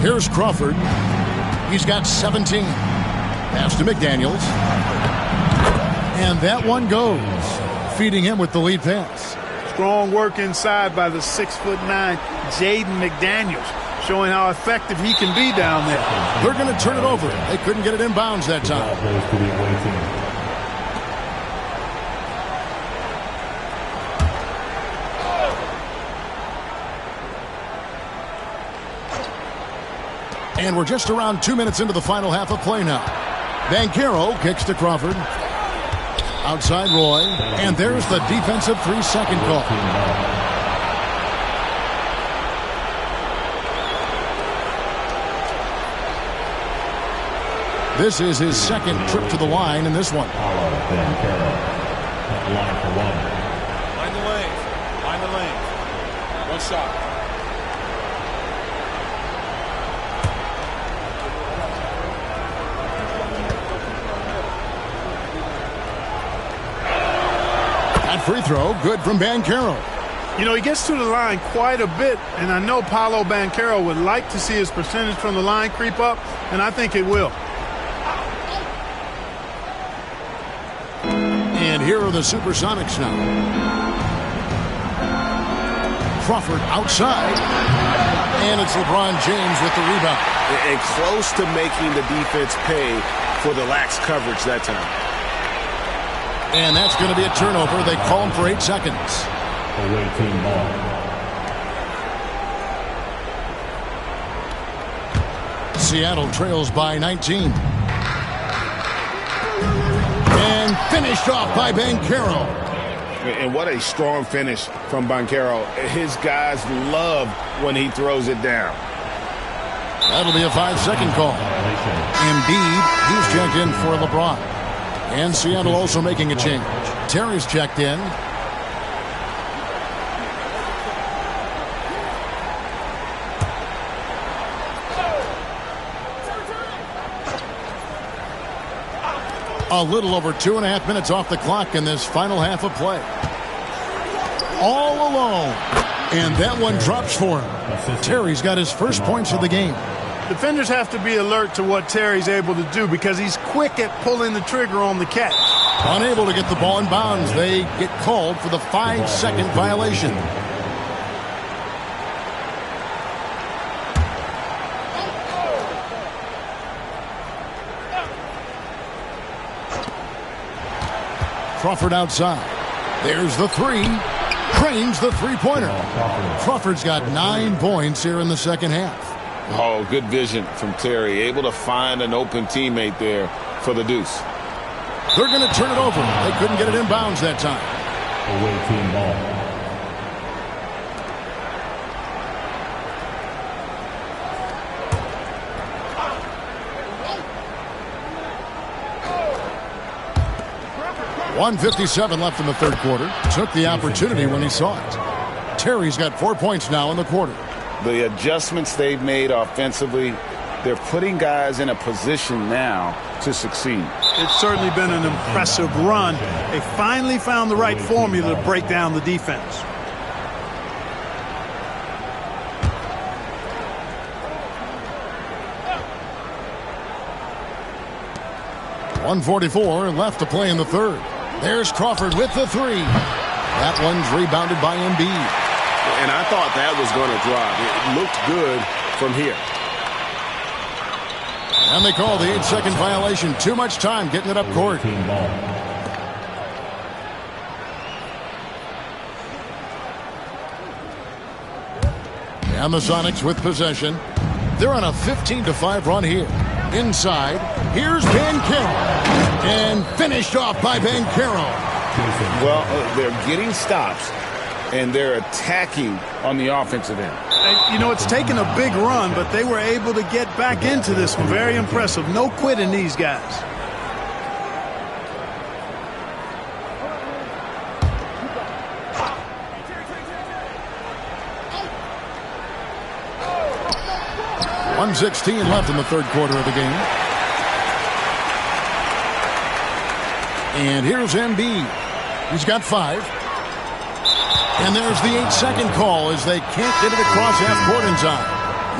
Here's Crawford. He's got 17. Pass to McDaniels. And that one goes. Feeding him with the lead pass. Strong work inside by the 6'9" Jaden McDaniels, showing how effective he can be down there. They're going to turn it over. They couldn't get it in bounds that time. And we're just around 2 minutes into the final half of play now. Banchero kicks to Crawford. Outside Roy. And there's the defensive 3-second call. This is his second trip to the line in this one. Line for one. Find the lane. Find the lane. One shot. Free throw, good from Banchero. You know, he gets to the line quite a bit, and I know Paolo Banchero would like to see his percentage from the line creep up, and I think it will. And here are the Supersonics now. Crawford outside, and it's LeBron James with the rebound. And close to making the defense pay for the lax coverage that time. And that's going to be a turnover. They call him for 8 seconds. Away team ball. Seattle trails by 19. And finished off by Banchero. And what a strong finish from Banchero. His guys love when he throws it down. That'll be a 5-second call. Embiid, he's checked in for LeBron. And Seattle also making a change. Terry's checked in. A little over 2.5 minutes off the clock in this final half of play. All alone. And that one drops for him. Terry's got his first points of the game. Defenders have to be alert to what Terry's able to do because he's quick at pulling the trigger on the catch. Unable to get the ball in bounds. They get called for the 5-second violation. Crawford outside. There's the three. Cranes the three-pointer. Crawford's got 9 points here in the second half. Oh, good vision from Terry. Able to find an open teammate there for the deuce. They're going to turn it over. They couldn't get it in bounds that time. Away team ball. .157 left in the third quarter. Took the opportunity when he saw it. Terry's got 4 points now in the quarter. The adjustments they've made offensively, they're putting guys in a position now to succeed. It's certainly been an impressive run. They finally found the right formula to break down the defense. .144 left to play in the third. There's Crawford with the three. That one's rebounded by Embiid. And I thought that was going to drop. It looked good from here. And they call the 8-second violation. Too much time getting it up court. Team ball. And the Sonics with possession. They're on a 15-5 run here. Inside, here's Banchero. And finished off by Banchero. Well, they're getting stops, and they're attacking on the offensive end. You know, it's taken a big run, but they were able to get back into this one. Very impressive. No quitting these guys. .116 left in the third quarter of the game. And here's Embiid. He's got 5. And there's the 8-second call as they can't get it across half-court in time.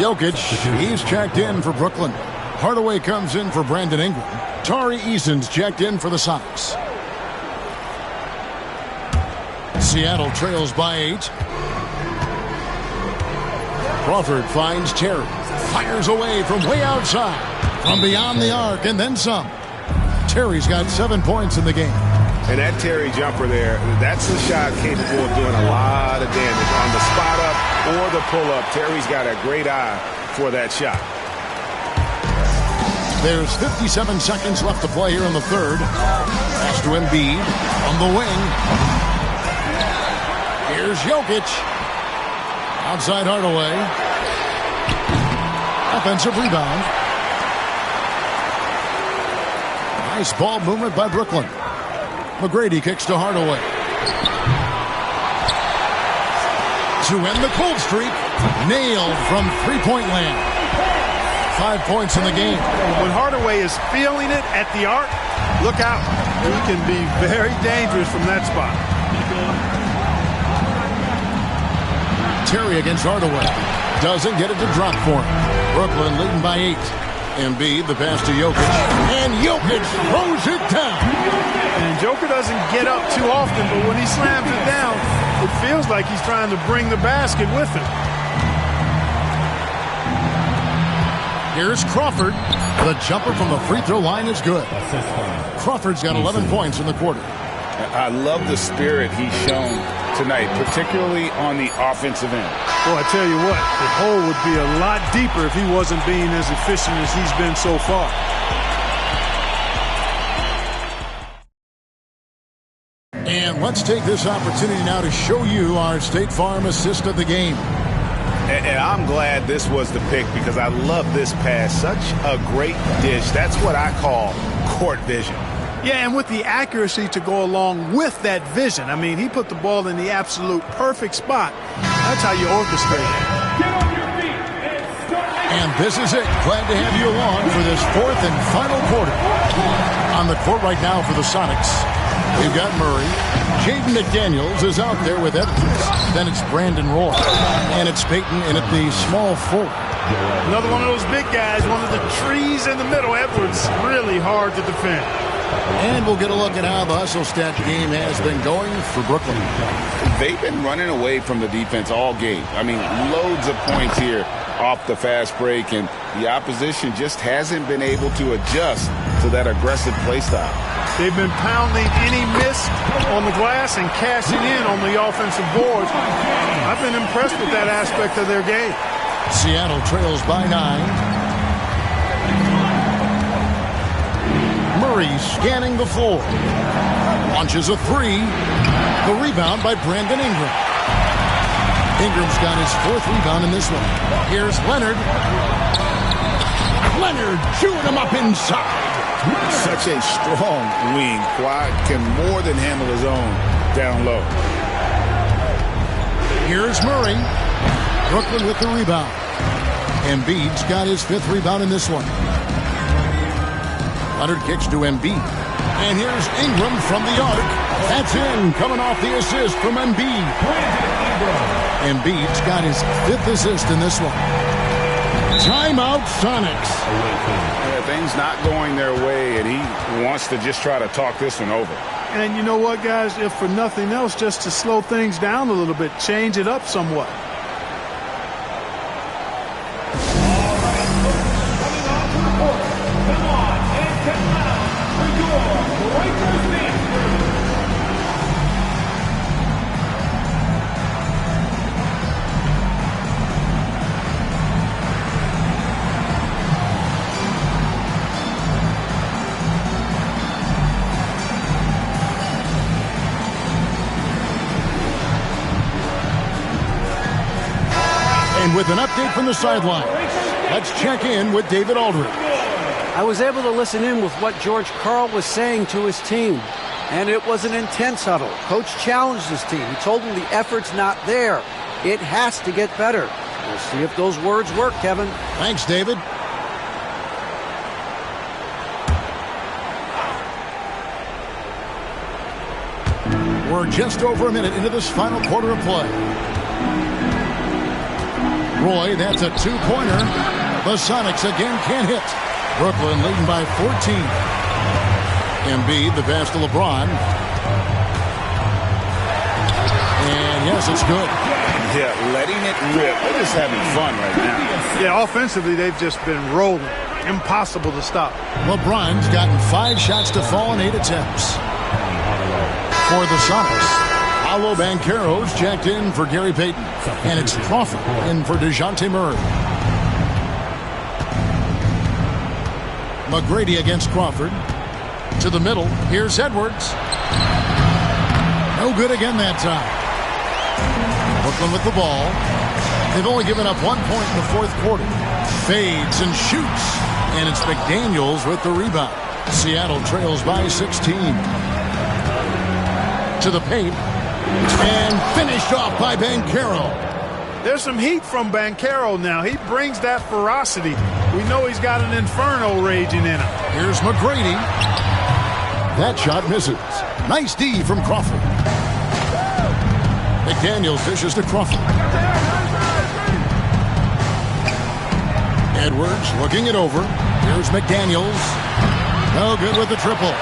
Jokic, he's checked in for Brooklyn. Hardaway comes in for Brandon Ingram. Tari Eason's checked in for the Sonics. Seattle trails by 8. Crawford finds Terry. Fires away from way outside. From beyond the arc and then some. Terry's got 7 points in the game. And that Terry jumper there, that's a shot capable of doing a lot of damage. On the spot up or the pull up, Terry's got a great eye for that shot. There's 57 seconds left to play here in the third. Pass to Embiid on the wing. Here's Jokic. Outside Hardaway. Offensive rebound. Nice ball movement by Brooklyn. McGrady kicks to Hardaway. To end the cold streak. Nailed from three-point land. 5 points in the game. When Hardaway is feeling it at the arc, look out. He can be very dangerous from that spot. Terry against Hardaway. Doesn't get it to drop for him. Brooklyn leading by 8. Embiid, the pass to Jokic. And Jokic throws it down. And Joker doesn't get up too often, but when he slams it down, it feels like he's trying to bring the basket with him. Here's Crawford. The jumper from the free throw line is good. Crawford's got 11 points in the quarter. I love the spirit he's shown tonight, particularly on the offensive end. Well, I tell you what, the hole would be a lot deeper if he wasn't being as efficient as he's been so far. And let's take this opportunity now to show you our State Farm assist of the game. And I'm glad this was the pick because I love this pass. Such a great dish. That's what I call court vision. Yeah, and with the accuracy to go along with that vision. I mean, he put the ball in the absolute perfect spot. That's how you orchestrate it. Get on your feet and start. And this is it. Glad to have you along for this fourth and final quarter. On the court right now for the Sonics, we've got Murray. Jaden McDaniels is out there with Edwards. Then it's Brandon Roy. And it's Peyton in at the small forward. Another one of those big guys, one of the trees in the middle. Edwards, really hard to defend. And we'll get a look at how the hustle stat game has been going for Brooklyn. They've been running away from the defense all game. I mean, loads of points here off the fast break, and the opposition just hasn't been able to adjust to that aggressive play style. They've been pounding any miss on the glass and cashing in on the offensive boards. I've been impressed with that aspect of their game. Seattle trails by 9. Murray scanning the floor. Launches a 3. The rebound by Brandon Ingram. Ingram's got his 4th rebound in this one. Here's Leonard. Leonard chewing him up inside. Such a strong wing. Kawhi can more than handle his own down low. Here's Murray. Brooklyn with the rebound. Embiid's got his 5th rebound in this one. Leonard kicks to Embiid. And here's Ingram from the arc. That's in, coming off the assist from Embiid. Embiid's got his 5th assist in this one. Timeout Sonics. Yeah, things not going their way, and he wants to just try to talk this one over. And you know what, guys? If for nothing else, just to slow things down a little bit, change it up somewhat. And with an update from the sideline, let's check in with David Aldridge. I was able to listen in with what George Karl was saying to his team, and it was an intense huddle. Coach challenged his team. He told them the effort's not there. It has to get better. We'll see if those words work, Kevin. Thanks, David. We're just over a minute into this final quarter of play. Roy, that's a two-pointer. The Sonics again can't hit. Brooklyn leading by 14. Embiid, the pass to LeBron. And yes, it's good. Yeah, letting it rip. They're just having fun right now. Yeah, offensively, they've just been rolling. Impossible to stop. LeBron's gotten 5 shots to fall in 8 attempts. For the Sonics, Paolo Banchero's checked in for Gary Payton. And it's Crawford in for DeJounte Murray. McGrady against Crawford. To the middle. Here's Edwards. No good again that time. Brooklyn with the ball. They've only given up 1 point in the fourth quarter. Fades and shoots. And it's McDaniels with the rebound. Seattle trails by 16. To the paint, and finished off by Banchero. There's some heat from Banchero now. He brings that ferocity. We know he's got an inferno raging in him. Here's McGrady. That shot misses. Nice D from Crawford. McDaniels dishes to Crawford. Edwards looking it over. Here's McDaniels. No good with the triple.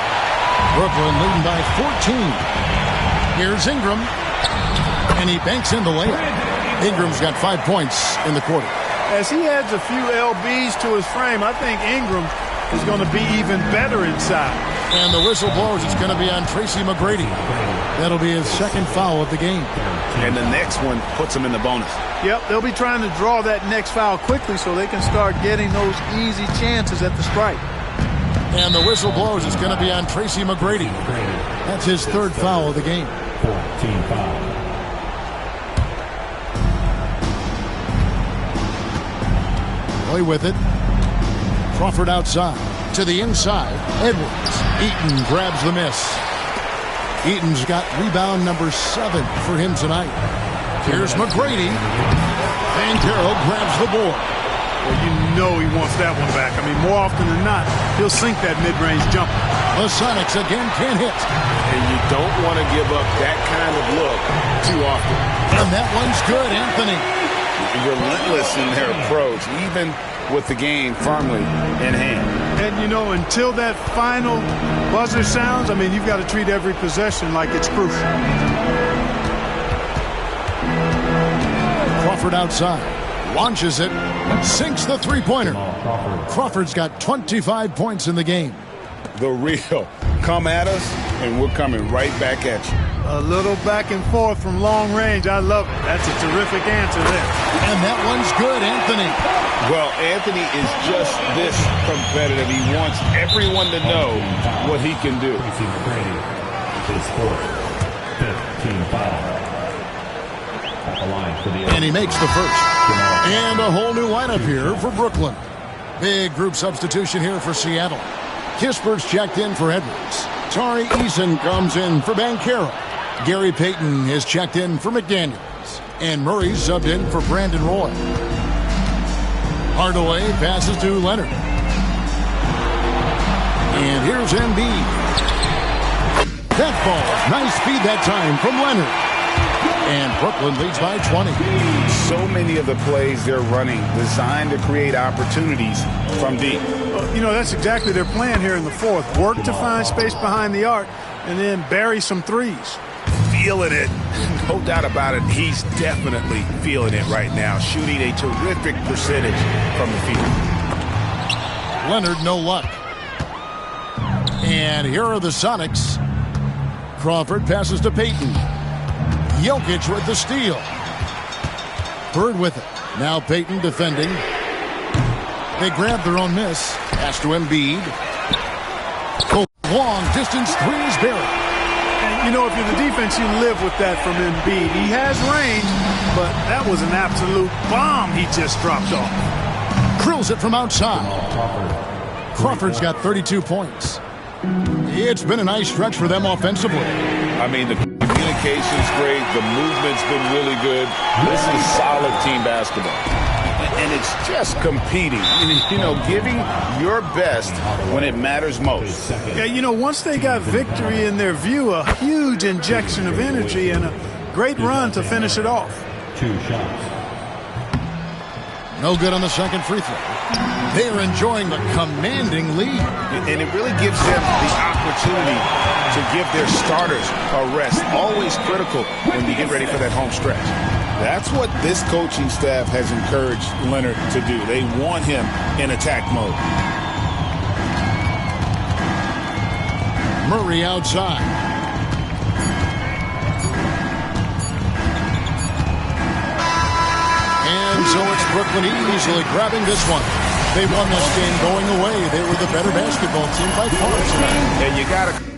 Brooklyn leading by 14. Here's Ingram, and he banks in the layup. Ingram's got 5 points in the quarter. As he adds a few LBs to his frame, I think Ingram is going to be even better inside. And the whistle blows. It's going to be on Tracy McGrady. That'll be his second foul of the game. And the next one puts him in the bonus. Yep, they'll be trying to draw that next foul quickly so they can start getting those easy chances at the stripe. And the whistle blows. It's going to be on Tracy McGrady. That's his third foul of the game. 14 foul. Play with it. Crawford outside. To the inside. Edwards. Eaton grabs the miss. Eaton's got rebound number 7 for him tonight. Here's McGrady. Banchero grabs the board. Well, you know he wants that one back. I mean, more often than not, he'll sink that mid-range jumper. The Sonics again can't hit. And you don't want to give up that kind of look too often. And that one's good, Anthony. Relentless in their approach, even with the game firmly in hand. And, you know, until that final buzzer sounds, I mean, you've got to treat every possession like it's crucial. Crawford outside. Launches it. Sinks the three-pointer. Crawford's got 25 points in the game. The real. Come at us, and we're coming right back at you. A little back and forth from long range. I love it. That's a terrific answer there. And that one's good, Anthony. Well, Anthony is just this competitive. He wants everyone to know what he can do. And he makes the first. And a whole new lineup here for Brooklyn. Big group substitution here for Seattle. Kisper's checked in for Edwards. Tari Eason comes in for Banchero. Gary Payton is checked in for McDaniels. And Murray's subbed in for Brandon Roy. Hardaway passes to Leonard. And here's Embiid. That ball. Nice speed that time from Leonard. And Brooklyn leads by 20. So many of the plays they're running designed to create opportunities from deep. You know, that's exactly their plan here in the fourth. Work to find space behind the arc and then bury some threes. Feeling it. No doubt about it. He's definitely feeling it right now. Shooting a terrific percentage from the field. Leonard, no luck. And here are the Sonics. Crawford passes to Payton. Jokic with the steal. Bird with it. Now Payton defending. They grab their own miss. Pass to Embiid. The long distance three is buried. And, you know, if you're the defense, you live with that from Embiid. He has range, but that was an absolute bomb he just dropped off. Drills it from outside. Crawford's got 32 points. It's been a nice stretch for them offensively. I mean, the communication's great. The movement's been really good. This is solid team basketball. And it's just competing, you know, giving your best when it matters most. Yeah, you know, once they got victory in their view, a huge injection of energy and a great run to finish it off. 2 shots. No good on the second free throw. They are enjoying the commanding lead. And it really gives them the opportunity to give their starters a rest. Always critical when you get ready for that home stretch. That's what this coaching staff has encouraged Leonard to do. They want him in attack mode. Murray outside. And so it's Brooklyn easily grabbing this one. They won this game going away. They were the better basketball team by far tonight. And you got to...